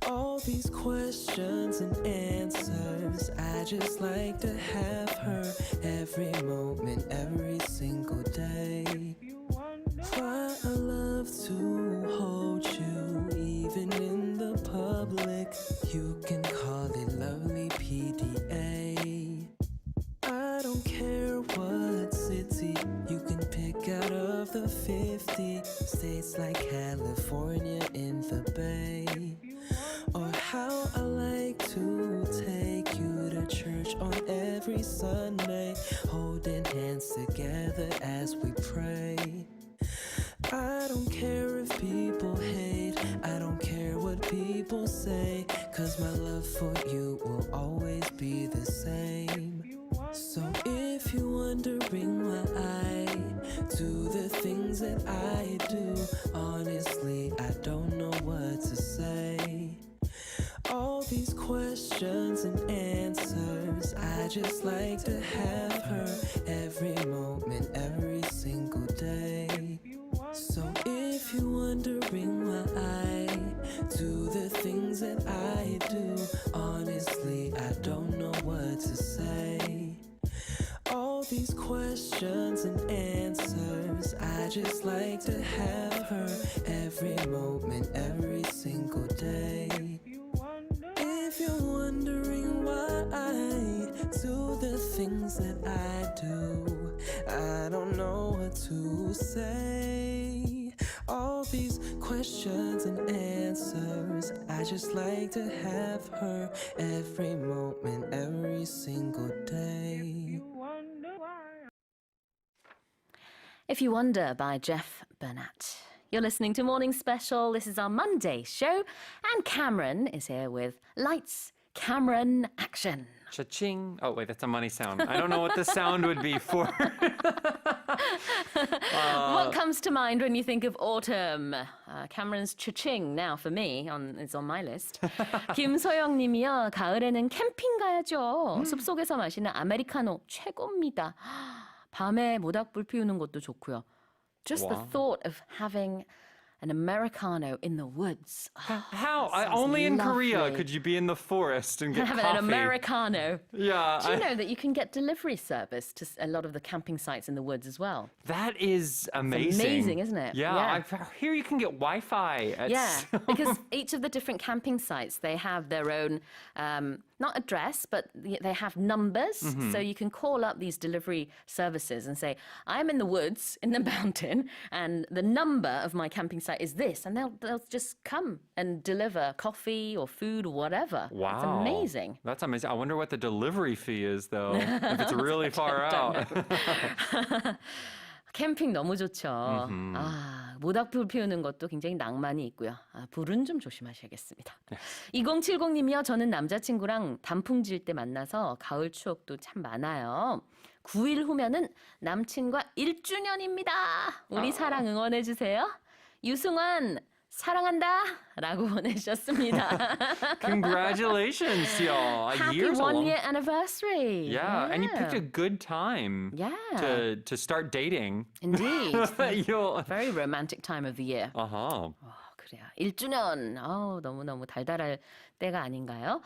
All these questions and answers, I just like to have her every moment, every single day. Why I love to hold you, even in the public. You can call it lovely PDA. I don't care what city you can pick out of the 50 states, like California in the Bay. Or how I like to take you to church on every Sunday, holding hands together as we pray. I don't care if people hate, I don't care what people say, 'cause my love for you will always be the same. So if you're wondering why I do the things that I do, honestly, I don't know what to say. All these questions and answers, I just like to have her every moment, every single day. So if you're wondering why I do the things that I do, honestly, I don't know what to say. All these questions and answers, I just like to have her every moment, every single day. If you're wondering why I do the things that I do, I don't know what to say. All these questions and answers, I just like to have her every moment, every single day. If You Wonder by Jeff Burnett. You're listening to Morning Special. This is our Monday show. And Cameron is here with Lights, Cameron action. Cha-ching. Oh, wait, that's a money sound. I don't know what the sound would be for. What comes to mind when you think of autumn? Cameron's cha-ching now for me is on my list. 김소영 님이요. 가을에는 캠핑 가야죠. 숲속에서 마시는 아메리카노 최고입니다. 밤에 모닥불 피우는 것도 좋고요. Just the thought of having an Americano in the woods. How? That sounds Only in Korea lovely. could you be in the forest and get Have coffee. an Americano. Yeah. Do you know that you can get delivery service to a lot of the camping sites in the woods as well? That is amazing. amazing, isn't it? Yeah, Yeah. I hear you can get Wi-Fi. At Yeah, some- because each of the different camping sites, they have their own, not address, but they have numbers. So you can call up these delivery services and say, I'm in the woods, in the mountain, and the number of my camping site is this. And they'll just come and deliver coffee or food or whatever. Wow. It's amazing. That's amazing. I wonder what the delivery fee is, though, if it's really far out. 캠핑 너무 좋죠. 모닥불 피우는 것도 굉장히 낭만이 있고요. 불은 좀 조심하셔야겠습니다. 2070님이요. 저는 남자친구랑 단풍 질 때 만나서 가을 추억도 참 많아요. 9일 후면은 남친과 1주년입니다. 우리 사랑 응원해 주세요. 유승환 사랑한다 라고 보내셨습니다. Congratulations, y'all. A Happy year's a long- 1-year anniversary. Yeah, and you picked a good time Yeah. to start dating. Indeed. You'll... Very romantic time of the year. Uh-huh. 그래요. 1주년. 너무너무 달달할 때가 아닌가요?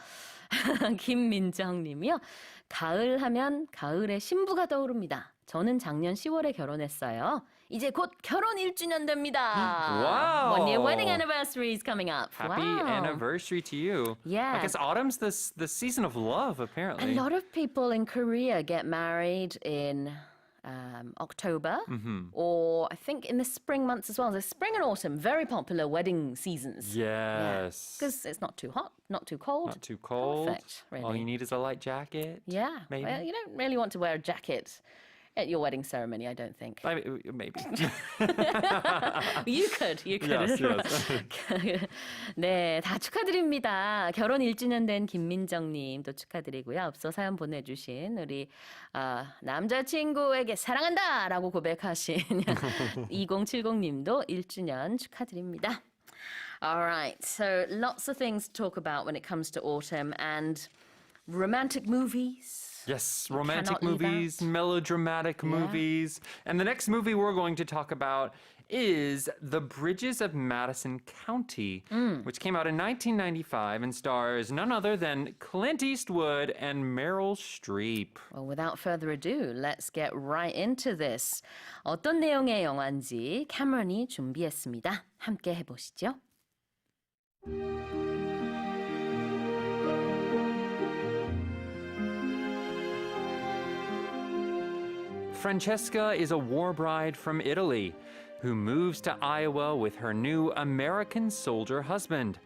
김민정 님이요. 가을 하면 가을에 신부가 떠오릅니다. 저는 작년 10월에 결혼했어요. 이제 곧 결혼 1주년 됩니다. Wow. 1-year wedding anniversary is coming up. Happy wow. anniversary to you. Yeah. I guess autumn's the season of love, apparently. A lot of people in Korea get married in October or I think in the spring months as well. The spring and autumn, very popular wedding seasons. Yes. Because it's not too hot, not too cold. Not too cold. Perfect, really. All you need is a light jacket. Yeah. Maybe. Well, you don't really want to wear a jacket at your wedding ceremony, I don't think. Maybe. You could. Yes, yes. 네, 다 축하드립니다. 결혼 1주년 된 김민정님 또 축하드리고요. 앞서 사연 보내주신 우리 남자친구에게 사랑한다라고 고백하신 2070님도 1주년 축하드립니다. All right, so lots of things to talk about when it comes to autumn and romantic movies. Yes, romantic cannot leave movies, melodramatic movies. And the next movie we're going to talk about is The Bridges of Madison County, which came out in 1995 and stars none other than Clint Eastwood and Meryl Streep. Well, without further ado, let's get right into this. 어떤 내용의 영화인지 캐머런이 준비했습니다. 함께 해보시죠. Francesca is a war bride from Italy who moves to Iowa with her new American soldier husband.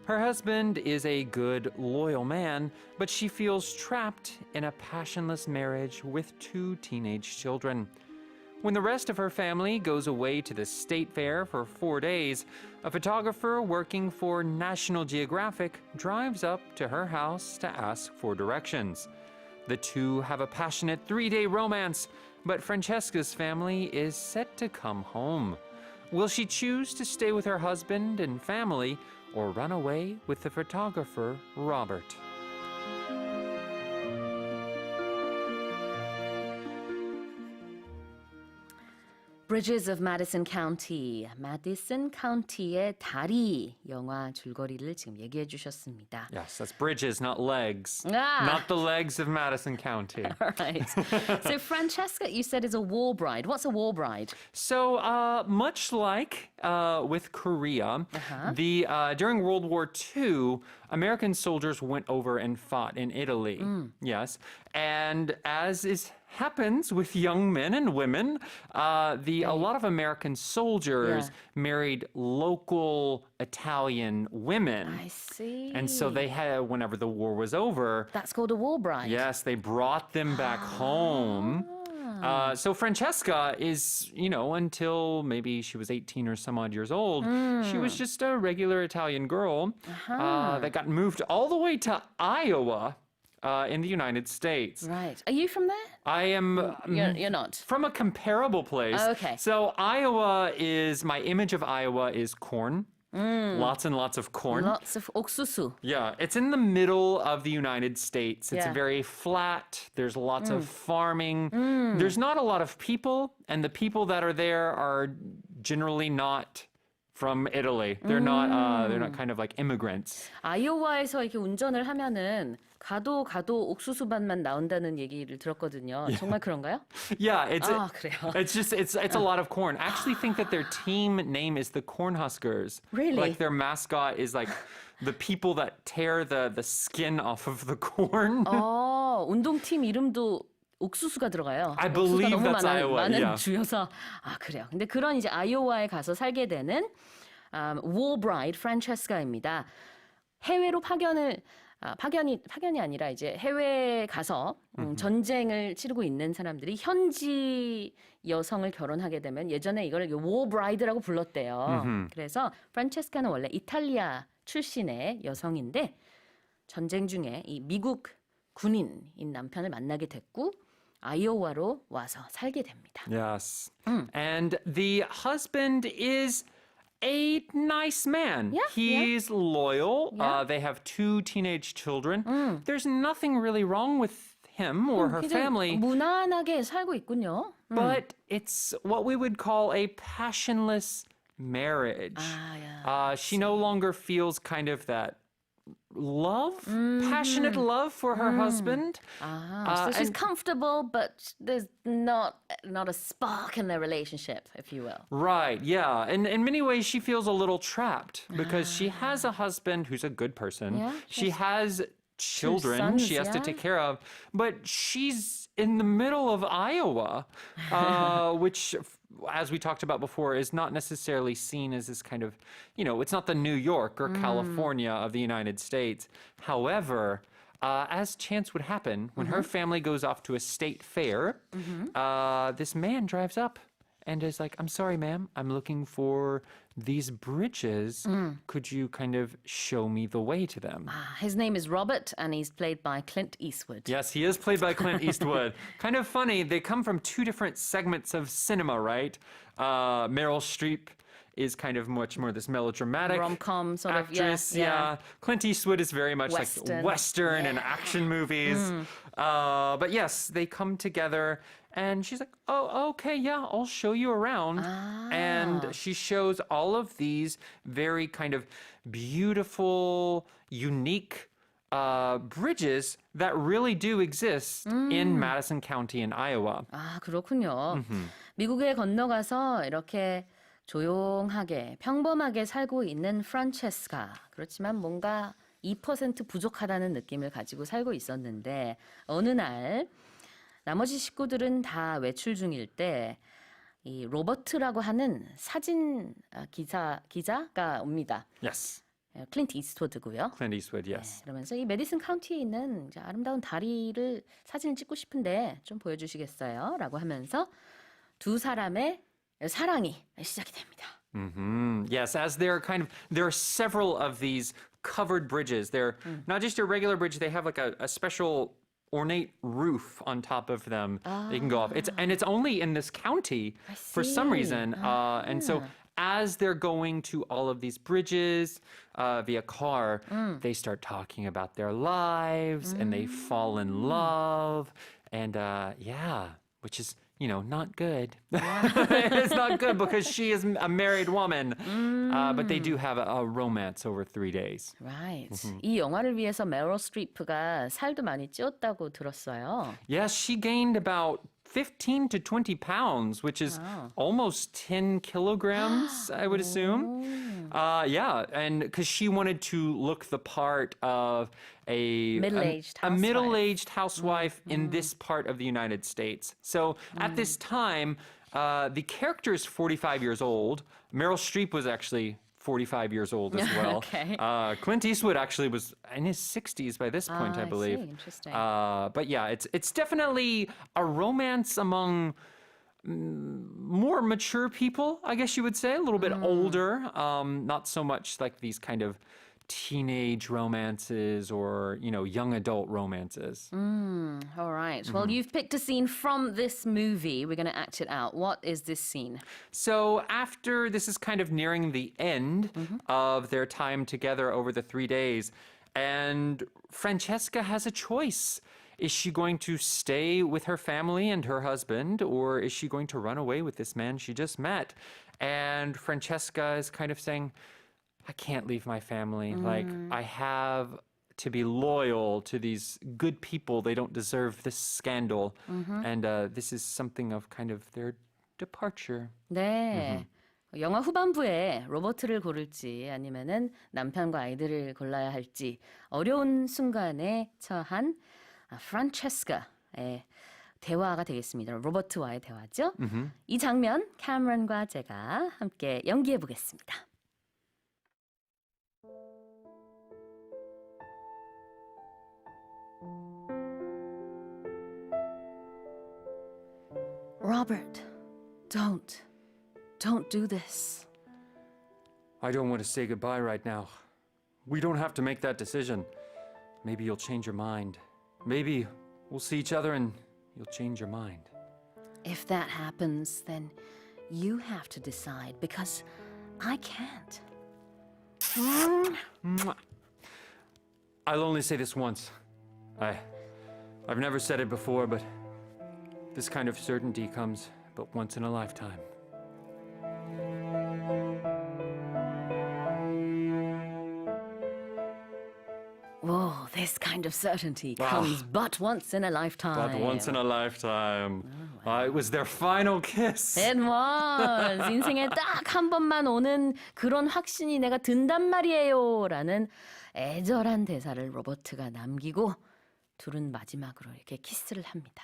Her husband is a good, loyal man, but she feels trapped in a passionless marriage with 2 teenage children. When the rest of her family goes away to the state fair for 4 days, a photographer working for National Geographic drives up to her house to ask for directions. The two have a passionate 3-day romance, but Francesca's family is set to come home. Will she choose to stay with her husband and family or run away with the photographer, Robert? Bridges of Madison County, Madison County의 다리 영화 줄거리를 지금 얘기해 주셨습니다. Yes, that's bridges, not legs. Ah. Not the legs of Madison County. All right. So Francesca, you said, is a war bride. What's a war bride? So, much like with Korea, during World War II, American soldiers went over and fought in Italy. Yes, and as happens with young men and women, a lot of American soldiers married local Italian women. I see. And so they had, whenever the war was over, That's called a war bride. yes, they brought them back home So Francesca is, until maybe she was 18 or some odd years old, she was just a regular Italian girl that got moved all the way to Iowa in the United States. Right. Are you from there? I am You're not. from a comparable place. Okay. So my image of Iowa is corn. Lots and lots of corn. Lots of 옥수수. Yeah, it's in the middle of the United States. It's Yeah. very flat. There's lots of farming. There's not a lot of people, and the people that are there are generally not from Italy. They're not kind of like immigrants. 아이오와에서 이렇게 운전을 하면은 가도 옥수수밭만 나온다는 얘기를 들었거든요. 정말 그런가요? Yeah, it's 그래요. it's a lot of corn. I actually think that their team name is the Cornhuskers. Really? Like their mascot is like the people that tear the skin off of the corn. 운동팀 이름도 옥수수가 들어가요. I 옥수수가 believe 너무 that's Iowa, 많은 yeah. 주여서 그래요. 근데 그런 이제 아이오와에 가서 살게 되는 War Bride 프란체스카입니다. 해외로 파견이 아니라 이제 해외에 가서 전쟁을 치르고 있는 사람들이 현지 여성을 결혼하게 되면 예전에 이걸 War Bride라고 불렀대요. 그래서 프란체스카는 원래 이탈리아 출신의 여성인데 전쟁 중에 이 미국 군인인 남편을 만나게 됐고 아이오와로 와서 살게 됩니다. Yes. And the husband is a nice man. Yeah, He's loyal. Yeah. They have 2 teenage children. There's nothing really wrong with him or her 굉장히 family, 무난하게 살고 있군요. but it's what we would call a passionless marriage. She no longer feels kind of that passionate love for her husband. So she's comfortable, but there's not a spark in their relationship, if you will. Right, yeah. And in many ways, she feels a little trapped because she has a husband who's a good person. Yeah, she has children sons, she has to yeah. take care of, but she's in the middle of Iowa, which, as we talked about before, is not necessarily seen as this kind of, it's not the New York or California of the United States. However, as chance would happen, when her family goes off to a state fair, this man drives up and is like, I'm sorry, ma'am, I'm looking for these bridges. Could you kind of show me the way to them? His name is Robert, and he's played by Clint Eastwood. Yes, he is played by Clint Eastwood. Kind of funny, they come from 2 different segments of cinema, right? Meryl Streep is kind of much more this melodramatic Rom-com sort of, actress. yeah. Clint Eastwood is very much Western. like Western and action movies. But yes, they come together and she's like, oh, okay, yeah, I'll show you around. And she shows all of these very kind of beautiful, unique bridges that really do exist in Madison County in Iowa. 그렇군요. 미국에 건너가서 이렇게 조용하게 평범하게 살고 있는 프란체스카. 그렇지만 뭔가 2% 부족하다는 느낌을 가지고 살고 있었는데 어느 날 나머지 식구들은 다 외출 중일 때 이 로버트라고 하는 사진 기자가 옵니다. Yes, 클린트 이스트우드고요. Clint Eastwood, yes. 그러면서 이 메디슨 카운티에 있는 이제 아름다운 다리를 사진을 찍고 싶은데 좀 보여주시겠어요? 라고 하면서 두 사람의 사랑이 시작이 됩니다. Yes, as there are several of these covered bridges. They're not just a regular bridge, they have like a special ornate roof on top of them. They can go off. It's only in this county for some see. reason. And so as they're going to all of these bridges via car, they start talking about their lives and they fall in love. And which is, not good. It's not good because she is a married woman. But they do have a romance over 3 days. Right. 이 영화를 위해서 메럴 스트리프가 살도 많이 찌웠다고 들었어요. Yes, she gained about 15 to 20 pounds, which is almost 10 kilograms, I would assume. And because she wanted to look the part of a middle-aged housewife in this part of the United States. So at this time, the character is 45 years old. Meryl Streep was actually 45 years old as well. Okay. Clint Eastwood actually was in his 60s by this point, I believe. see. Interesting. But yeah, it's definitely a romance among more mature people, I guess you would say, a little bit older. Not so much like these kind of teenage romances or, young adult romances. All right. Well, you've picked a scene from this movie. We're going to act it out. What is this scene? So after this is kind of nearing the end of their time together over the 3 days, and Francesca has a choice. Is she going to stay with her family and her husband, or is she going to run away with this man she just met? And Francesca is kind of saying, I can't leave my family. Like, I have to be loyal to these good people. They don't deserve this scandal. And this is something of kind of their departure. 네. 영화 후반부에 로버트를 고를지 아니면은 남편과 아이들을 골라야 할지 어려운 순간에 처한 프란체스카의 대화가 되겠습니다. 로버트와의 대화죠. 이 장면 캐머런과 제가 함께 연기해 보겠습니다. Robert, don't do this. I don't want to say goodbye right now. We don't have to make that decision. Maybe you'll change your mind. Maybe we'll see each other and you'll change your mind. If that happens, then you have to decide because I can't. Mwah. I'll only say this once. I've never said it before, but this kind of certainty comes but once in a lifetime. Whoa, this kind of certainty comes but once in a lifetime. But once in a lifetime. It was their final kiss. It was. 인생에 딱 한 번만 오는 그런 확신이 내가 든단 말이에요. 라는 애절한 대사를 로버트가 남기고 둘은 마지막으로 이렇게 키스를 합니다.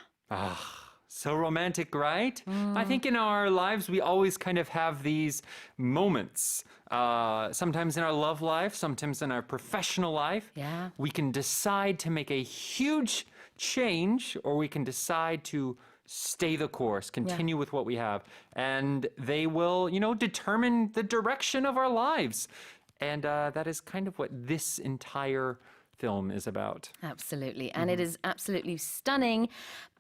So romantic, right? I think in our lives, we always kind of have these moments. Sometimes in our love life, sometimes in our professional life. Yeah. We can decide to make a huge change, or we can decide to stay the course, continue with what we have. And they will, determine the direction of our lives. And that is kind of what this entire film is about. Absolutely. And it is absolutely stunning,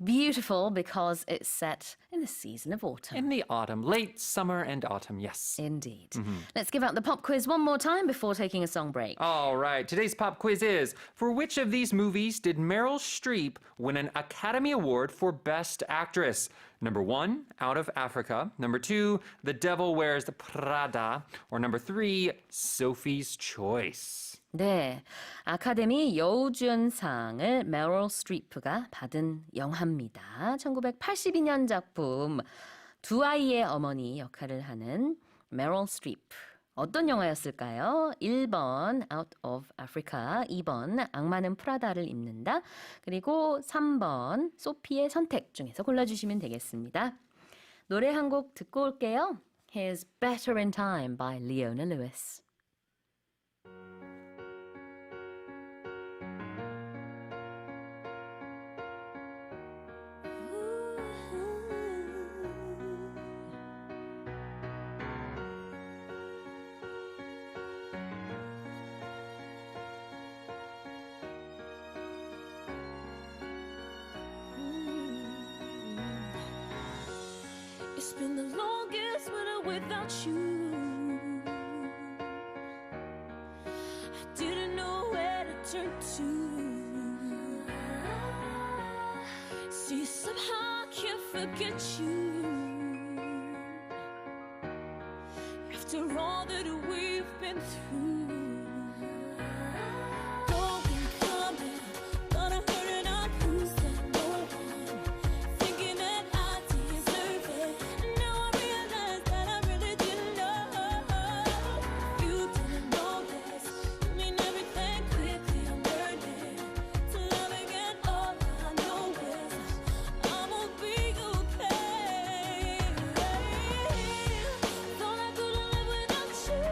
beautiful, because it's set in the season of autumn. In the autumn, late summer and autumn, yes. Indeed. Let's give out the pop quiz one more time before taking a song break. All right, today's pop quiz is, for which of these movies did Meryl Streep win an Academy Award for Best Actress? Number 1, Out of Africa. Number 2, The Devil Wears the Prada. Or number 3, Sophie's Choice. 네, 아카데미 여우주연상을 메ryl 스트리프가 받은 영화입니다. 1982년 작품 두 아이의 어머니 역할을 하는 메ryl 스트리프. 어떤 영화였을까요? 1번 Out of Africa, 2번 악마는 프라다를 입는다, 그리고 3번 소피의 선택 중에서 골라주시면 되겠습니다. 노래 한 곡 듣고 올게요. Here's Better in Time by Leona Lewis. It's been the longest winter without you. I didn't know where to turn to. See, somehow I can't forget you. After all that we've been through. Going, coming, gonna hurt and I'm losing no one. Thinking that I deserve it. Now I realize that I really didn't know. You didn't know this. You mean everything quickly. I'm learning to love again. All I know is I'm gonna be okay. Thought I couldn't live without you.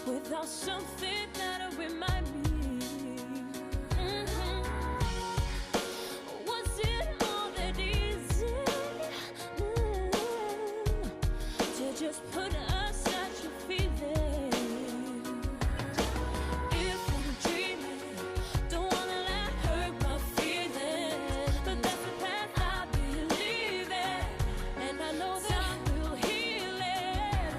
without something that'll remind me. Was it all that easy to just put aside your feelings? If I'm dreaming, don't wanna let hurt my feelings, but that's the path I believe in, and I know that will heal it.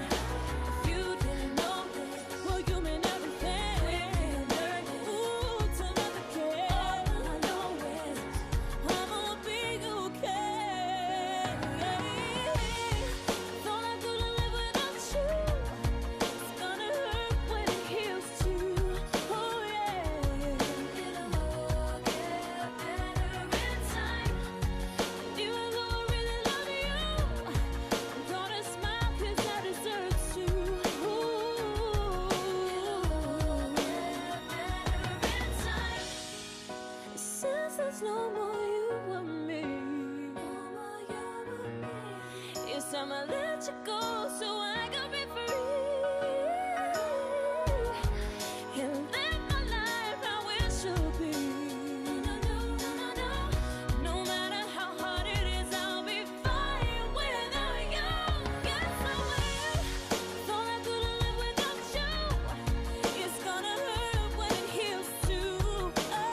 If you didn't know this, well, you mean everything. Ooh, to never care. All I know is I'ma be okay. Thought I couldn't live without you. It's gonna hurt when it heals too. Oh yeah. It'll all get better in time. Even though I really love you, I'm gonna smile 'cause I deserve to. Ooh. It'll all get better in time. Since there's no more you and me, it's time I let you go so I can be free and live my life how it should be. No matter how hard it is, I'll be fine without you. Yes, I will. Thought I couldn't live without you. It's gonna hurt when it heals too. Oh,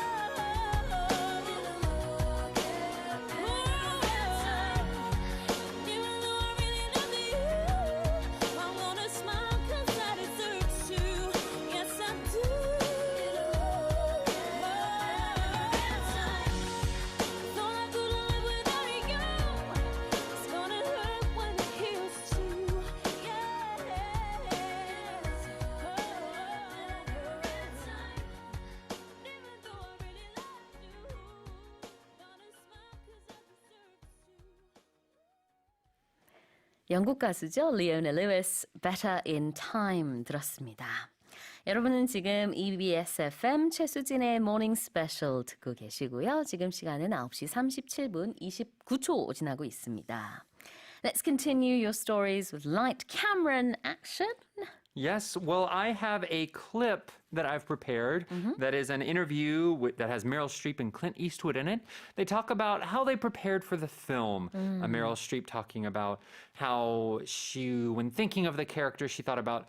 it'll all get better. Even though I really love you, I wanna smile 'cause I deserve to. Yes, I do. It'll all get better. Thought I couldn't live without you. It's gonna hurt when it heals too. Yes. Even though I really love you, gonna smile 'cause I deserve to. 영국 가수죠. 리오넬 루이스 Better in Time 들었습니다. 여러분은 지금 EBS FM 최수진의 모닝 스페셜 듣고 계시고요. 지금 시간은 9시 37분 29초 지나고 있습니다. Let's continue your stories with light camera and action. Yes, well, I have a clip that I've prepared that is an interview that has Meryl Streep and Clint Eastwood in it. They talk about how they prepared for the film. Meryl Streep talking about how she, when thinking of the character, she thought about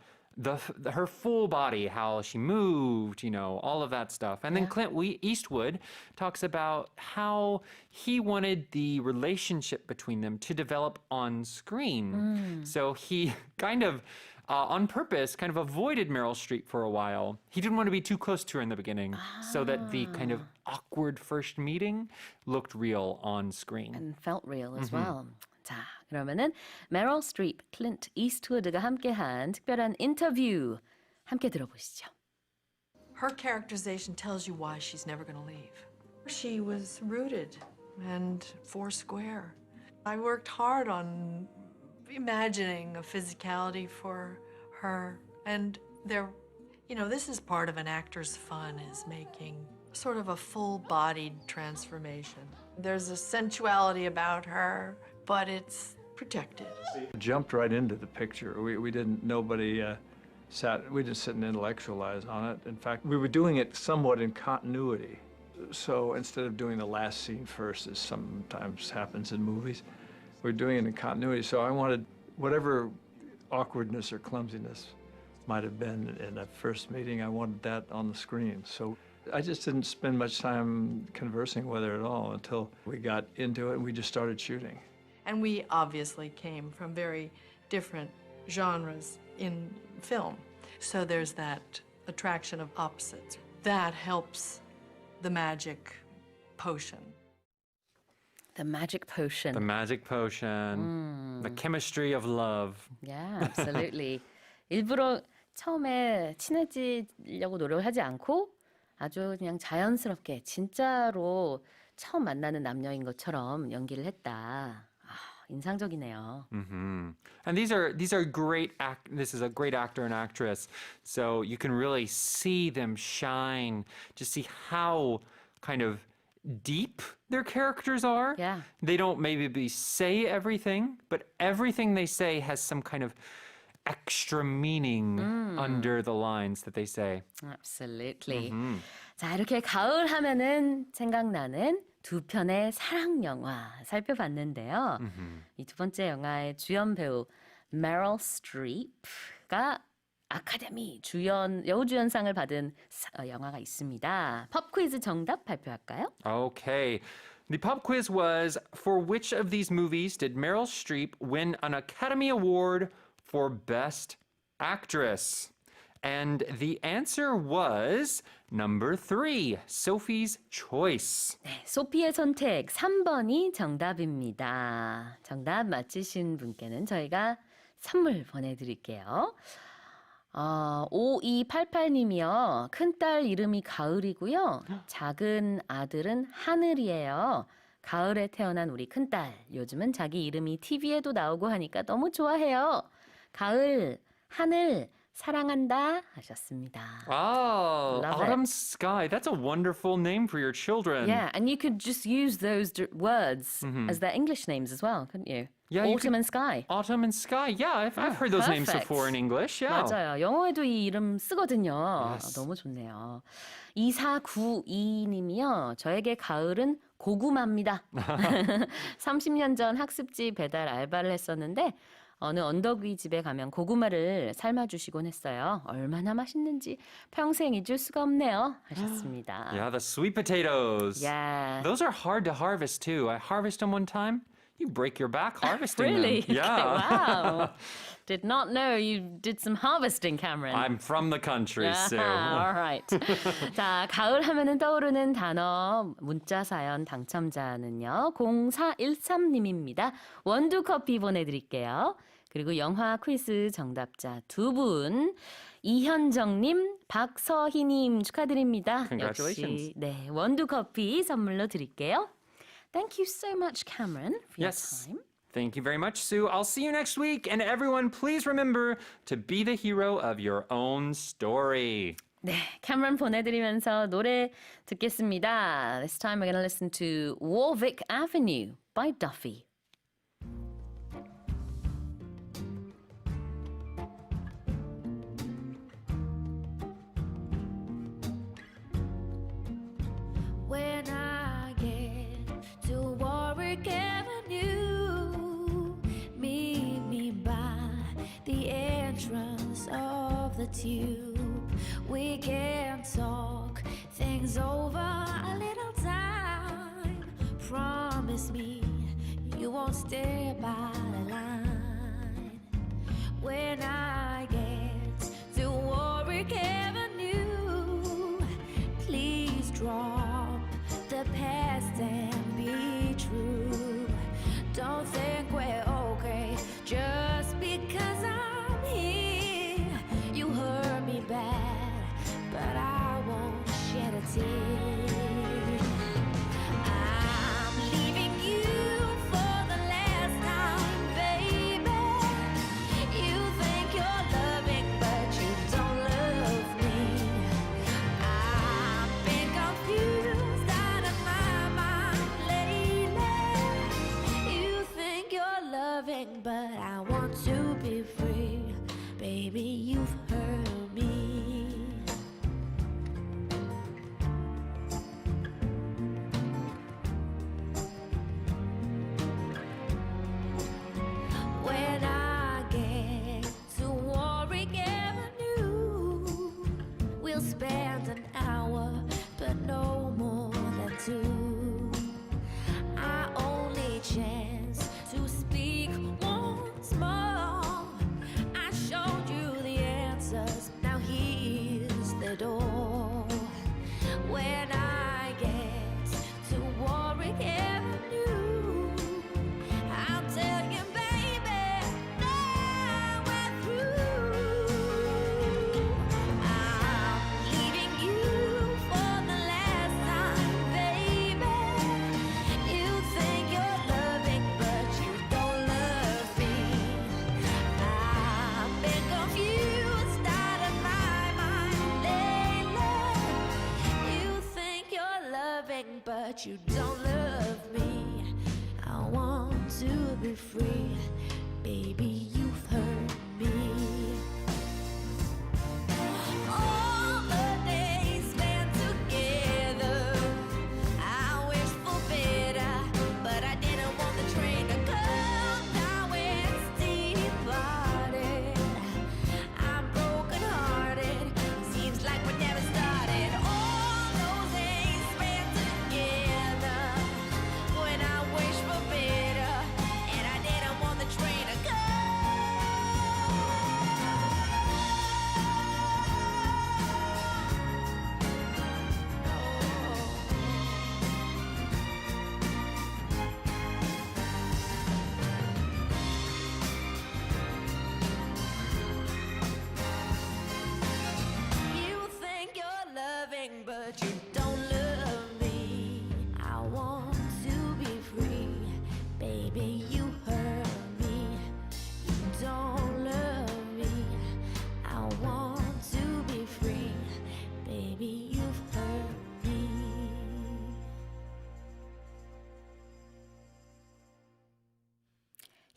her full body, how she moved, all of that stuff. And then Clint Eastwood talks about how he wanted the relationship between them to develop on screen. So he kind of on purpose, kind of avoided Meryl Streep for a while. He didn't want to be too close to her in the beginning so that the kind of awkward first meeting looked real on screen. And felt real as well. 자, 그러면은 메럴 스트립, 클린트 이스트우드가 함께한 특별한 인터뷰 함께 들어보시죠. Her characterization tells you why she's never going to leave. She was rooted and foursquare. I worked hard on imagining a physicality for her, and this is part of an actor's fun, is making sort of a full-bodied transformation. There's a sensuality about her, but it's protected. Jumped right into the picture. We didn't, nobody we just sit and intellectualize on it. In fact, we were doing it somewhat in continuity. So instead of doing the last scene first, as sometimes happens in movies, we're doing it in continuity. So I wanted whatever awkwardness or clumsiness might have been in that first meeting, I wanted that on the screen. So I just didn't spend much time conversing with her at all until we got into it and we just started shooting. And we obviously came from very different genres in film. So there's that attraction of opposites. That helps the magic potion. The magic potion. The magic potion. The chemistry of love. Yeah, absolutely. 일부러 처음에 친해지려고 노력을 하지 않고 아주 그냥 자연스럽게 진짜로 처음 만나는 남녀인 것처럼 연기를 했다. 인상적이네요. And these are great this is a great actor and actress. So you can really see them shine, just see how kind of deep their characters are. Yeah. They don't maybe say everything, but everything they say has some kind of extra meaning under the lines that they say. Absolutely. 자, 이렇게 가을 하면은 생각나는 두 편의 사랑 영화 살펴봤는데요. 이 두 번째 영화의 주연 배우 메릴 스트립가 아카데미 여우주연상을 받은 영화가 있습니다. 팝 퀴즈 정답 발표할까요? Okay. The pop quiz was, for which of these movies did Meryl Streep win an Academy Award for Best Actress? And the answer was number 3, Sophie's Choice. 네, 소피의 선택 3번이 정답입니다. 정답 맞히신 분께는 저희가 선물 보내드릴게요. 5288님이요. 큰딸 이름이 가을이고요. 작은 아들은 하늘이에요. 가을에 태어난 우리 큰딸. 요즘은 자기 이름이 TV에도 나오고 하니까 너무 좋아해요. 가을, 하늘, 사랑한다 하셨습니다. Oh, Love Autumn it. Sky. That's a wonderful name for your children. Yeah, and you could just use those words as their English names as well, couldn't you? Yeah, you Autumn could- and Sky. Autumn and Sky. Yeah, I've heard those names perfect. before in English. Yeah. 맞아요. 영어에도 이 이름 쓰거든요. Yes. 너무 좋네요. 2492님이요. 저에게 가을은 고구마입니다. 30년 전 학습지 배달 알바를 했었는데 어느 언덕 위 집에 가면 고구마를 삶아주시곤 했어요. 얼마나 맛있는지 평생 잊을 수가 없네요. 하셨습니다. Yeah, the sweet potatoes. Yeah. Those are hard to harvest too. I harvest them one time. You break your back harvesting Really? them. Yeah. Okay, wow. Did not know you did some harvesting, Cameron. I'm from the country, Sue. All right. 자, 가을 하면은 떠오르는 단어 문자 사연 당첨자는요. 0413님입니다. 원두 커피 보내드릴게요. 그리고 영화 퀴즈 정답자 2분. 이현정님, 박서희님 축하드립니다. Congratulations. 역시 네, 원두 커피 선물로 드릴게요. Thank you so much, Cameron, for your Yes. time. Thank you very much, Sue. I'll see you next week. And everyone, please remember to be the hero of your own story. 네, 캐머런 보내드리면서 노래 듣겠습니다. This time we're going to listen to Warwick Avenue by Duffy. When I get to Warwick Avenue, meet me by the entrance of the tube. We can talk things over a little time. Promise me you won't stay by the line. When I get to Warwick Avenue, please drop the past and be true. Don't think we're okay just because I'm here. You hurt me bad, but I won't shed a tear. I'm leaving you for the last time, baby. You think you're loving, but you don't love me. I've been confused out of my mind lately. You think you're loving, but I want to be free. Baby, you've hurt me. When I get to Warwick Avenue, we'll spend an hour, but no more than two. Our only chance to speak once more. I showed you the answers, now here's the door. When I get to Warwick Avenue, I'll tell you, baby, now we're through. I'm leaving you for the last time, baby. You think you're loving, but you don't love me. I've been confused out of my mind lately. You think you're loving, but you don't love me. I want to be free, baby. You've hurt me.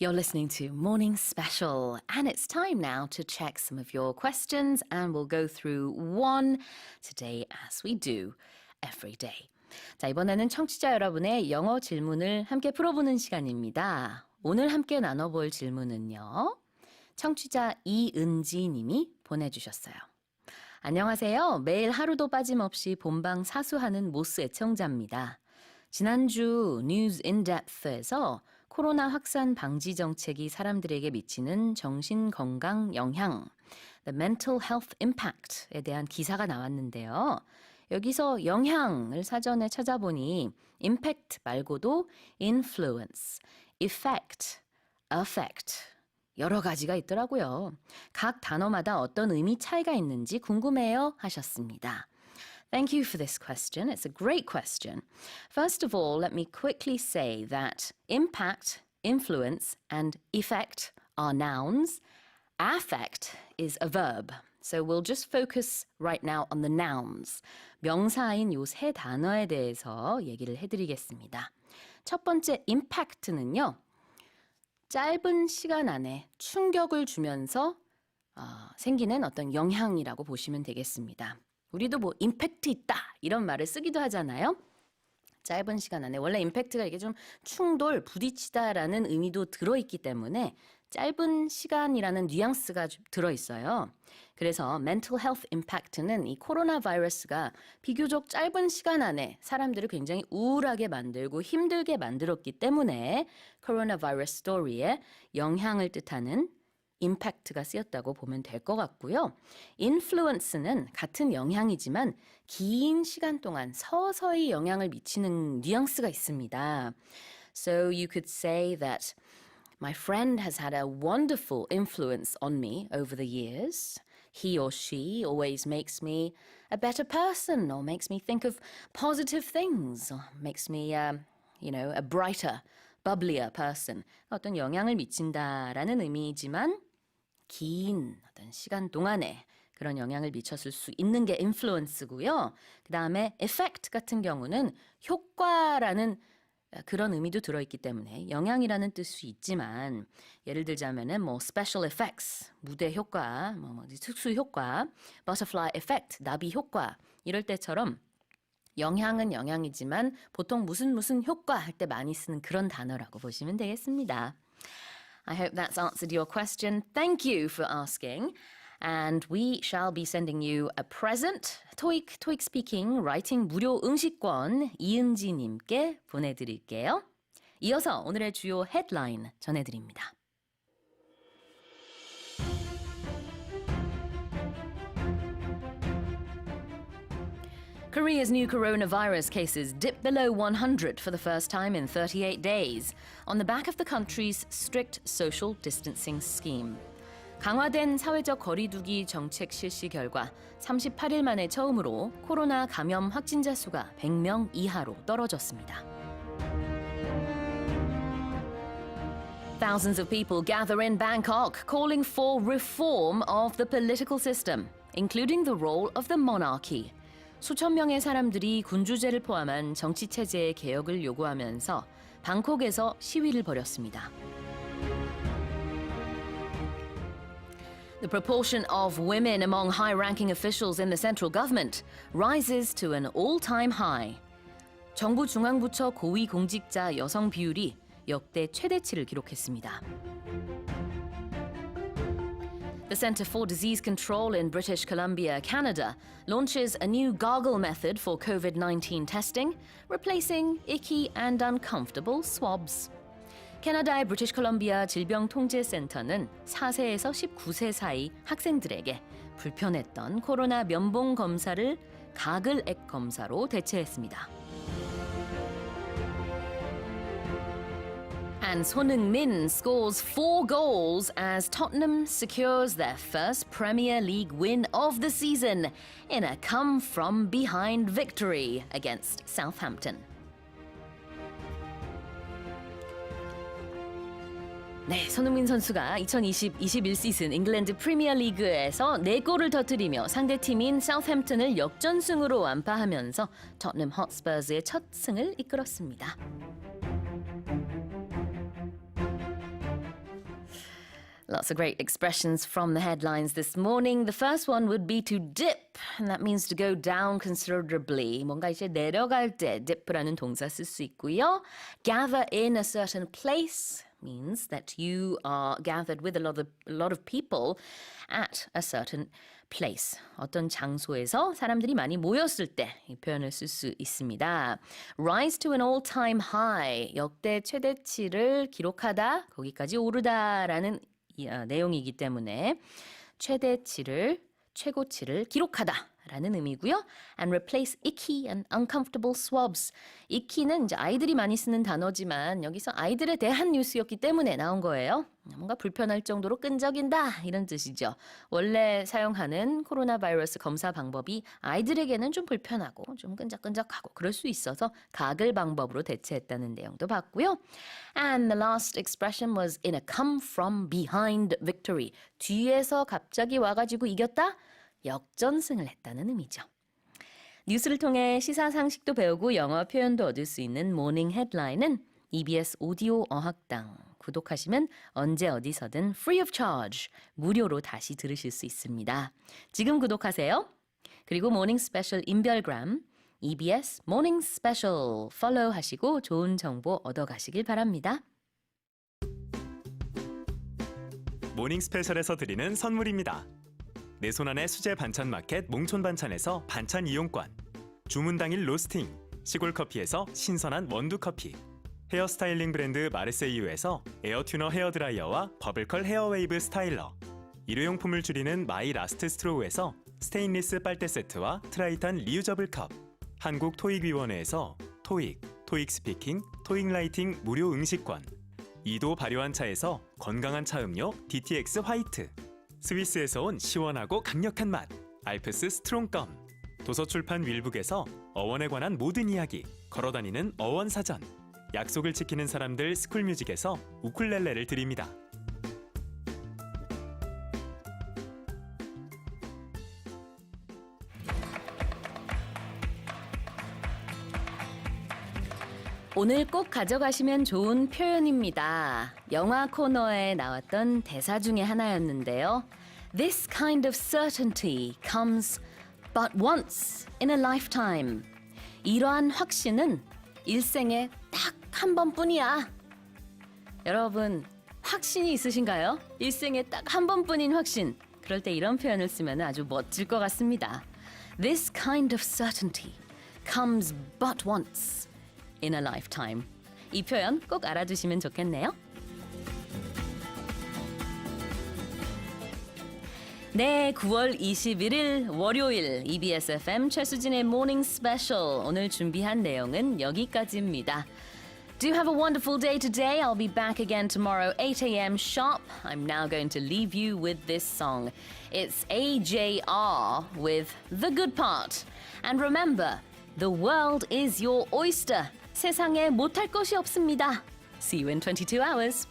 You're listening to Morning Special, and it's time now to check some of your questions, and we'll go through one today as we do every day. 자, 이번에는 청취자 여러분의 영어 질문을 함께 풀어보는 시간입니다. 오늘 함께 나눠볼 질문은요. 청취자 이은지 님이 보내주셨어요. 안녕하세요. 매일 하루도 빠짐없이 본방 사수하는 모스 애청자입니다. 지난주 뉴스 인덱스에서 코로나 확산 방지 정책이 사람들에게 미치는 정신건강 영향, the mental health impact에 대한 기사가 나왔는데요. 여기서 영향을 사전에 찾아보니 impact 말고도 influence, effect, affect 여러 가지가 있더라고요. 각 단어마다 어떤 의미 차이가 있는지 궁금해요 하셨습니다. Thank you for this question. It's a great question. First of all, let me quickly say that impact, influence, and effect are nouns. Affect is a verb. So we'll just focus right now on the nouns. 명사인 요 세 단어에 대해서 얘기를 해드리겠습니다. 첫 번째 impact는요. 짧은 시간 안에 충격을 주면서 생기는 어떤 영향이라고 보시면 되겠습니다. 우리도 뭐 임팩트 있다 이런 말을 쓰기도 하잖아요. 짧은 시간 안에 원래 임팩트가 이게 좀 충돌, 부딪히다라는 의미도 들어있기 때문에 짧은 시간이라는 뉘앙스가 들어있어요. 그래서 mental health impact는 이 코로나 바이러스가 비교적 짧은 시간 안에 사람들을 굉장히 우울하게 만들고 힘들게 만들었기 때문에 코로나 바이러스 스토리에 영향을 뜻하는 impact가 쓰였다고 보면 될 것 같고요. influence는 같은 영향이지만 긴 시간 동안 서서히 영향을 미치는 뉘앙스가 있습니다. So you could say that my friend has had a wonderful influence on me over the years. He or she always makes me a better person or makes me think of positive things or makes me, a brighter, bubblier person. 어떤 영향을 미친다라는 의미이지만 긴 어떤 시간 동안에 그런 영향을 미쳤을 수 있는 게 influence고요. 그 다음에 effect 같은 경우는 효과라는 그런 의미도 들어있기 때문에 영향이라는 뜻이 있지만 예를 들자면은 뭐 special effects, 무대 효과, 뭐 특수 효과, butterfly effect, 나비 효과 이럴 때처럼 영향은 영향이지만 보통 무슨 효과 할 때 많이 쓰는 그런 단어라고 보시면 되겠습니다. I hope that's answered your question. Thank you for asking. And we shall be sending you a present, TOEIC Speaking Writing 무료 응시권 이은지님께 보내드릴게요. 이어서 오늘의 주요 헤드라인 전해드립니다. Korea's new coronavirus cases dipped below 100 for the first time in 38 days on the back of the country's strict social distancing scheme. 강화된 사회적 거리두기 정책 실시 결과 38일 만에 처음으로 코로나 감염 확진자 수가 100명 이하로 떨어졌습니다. Thousands of people gather in Bangkok calling for reform of the political system, including the role of the monarchy. 수천 명의 사람들이 군주제를 포함한 정치 체제의 개혁을 요구하면서 방콕에서 시위를 벌였습니다. The proportion of women among high-ranking officials in the central government rises to an all-time high. 정부 중앙부처 고위 공직자 여성 비율이 역대 최대치를 기록했습니다. The Centre for Disease Control in British Columbia, Canada, launches a new goggle method for COVID-19 testing, replacing icky and uncomfortable swabs. 캐나다의 브리티시 콜럼비아 질병통제센터는 4세에서 19세 사이 학생들에게 불편했던 코로나 면봉 검사를 가글액 검사로 대체했습니다. And 손흥민 scores 4 goals as Tottenham secures their first Premier League win of the season in a come-from-behind victory against Southampton. 네, 손흥민 선수가 2020-21 시즌 잉글랜드 프리미어리그에서 4골을 터뜨리며 상대팀인 사우스햄튼을 역전승으로 완파하면서 토트넘 헛스퍼즈의 첫 승을 이끌었습니다. Lots of great expressions from the headlines this morning. The first one would be to dip, and that means to go down considerably. 뭔가 이제 내려갈 때 dip라는 동사 쓸 수 있고요. Gather in a certain place means that you are gathered with a lot of people at a certain place. 어떤 장소에서 사람들이 많이 모였을 때 이 표현을 쓸 수 있습니다. Rise to an all-time high, 역대 최대치를 기록하다, 거기까지 오르다라는 내용이기 때문에 최고치를 기록하다라는 의미고요. And replace icky and uncomfortable swabs. icky는 이제 아이들이 많이 쓰는 단어지만 여기서 아이들에 대한 뉴스였기 때문에 나온 거예요. 뭔가 불편할 정도로 끈적인다 이런 뜻이죠. 원래 사용하는 코로나 바이러스 검사 방법이 아이들에게는 좀 불편하고 좀 끈적끈적하고 그럴 수 있어서 가글 방법으로 대체했다는 내용도 봤고요. And the last expression was in a come from behind victory. 뒤에서 갑자기 와가지고 이겼다? 역전승을 했다는 의미죠. 뉴스를 통해 시사 상식도 배우고 영어 표현도 얻을 수 있는 모닝 헤드라인은 EBS 오디오 어학당 구독하시면 언제 어디서든 free of charge 무료로 다시 들으실 수 있습니다. 지금 구독하세요. 그리고 모닝 스페셜 인별그램 EBS 모닝 스페셜 팔로우 하시고 좋은 정보 얻어가시길 바랍니다. 모닝 스페셜에서 드리는 선물입니다. 내 손안의 수제 반찬 마켓 몽촌 반찬에서 반찬 이용권, 주문 당일 로스팅, 시골 커피에서 신선한 원두 커피, 헤어 스타일링 브랜드 마르세유에서 에어 튜너 헤어 드라이어와 버블컬 헤어 웨이브 스타일러, 일회용품을 줄이는 마이 라스트 스트로우에서 스테인리스 빨대 세트와 트라이탄 리유저블 컵, 한국 토익위원회에서 토익 스피킹, 토익 라이팅 무료 응시권, 2도 발효한 차에서 건강한 차 음료 DTX 화이트, 스위스에서 온 시원하고 강력한 맛 알프스 스트롱껌, 도서출판 윌북에서 어원에 관한 모든 이야기 걸어다니는 어원사전, 약속을 지키는 사람들 스쿨뮤직에서 우쿨렐레를 드립니다. 오늘 꼭 가져가시면 좋은 표현입니다. 영화 코너에 나왔던 대사 중에 하나였는데요. This kind of certainty comes but once in a lifetime. 이러한 확신은 일생에 딱 한 번뿐이야. 여러분, 확신이 있으신가요? 일생에 딱 한 번뿐인 확신. 그럴 때 이런 표현을 쓰면 아주 멋질 것 같습니다. This kind of certainty comes but once in a lifetime. 이 표현 꼭 알아두시면 좋겠네요. 네, 9월 21일 월요일 EBS FM 최수진의 모닝 스페셜 오늘 준비한 내용은 여기까지입니다. Do have a wonderful day today. I'll be back again tomorrow 8 a.m. sharp. I'm now going to leave you with this song. It's AJR with The Good Part. And remember, the world is your oyster. 세상에 못할 것이 없습니다. See you in 22 hours.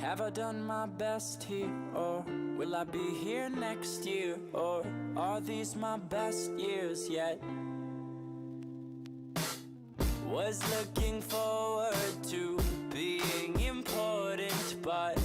Have I done my best here, or will I be here next year, or are these my best years yet? Was looking forward to being important, but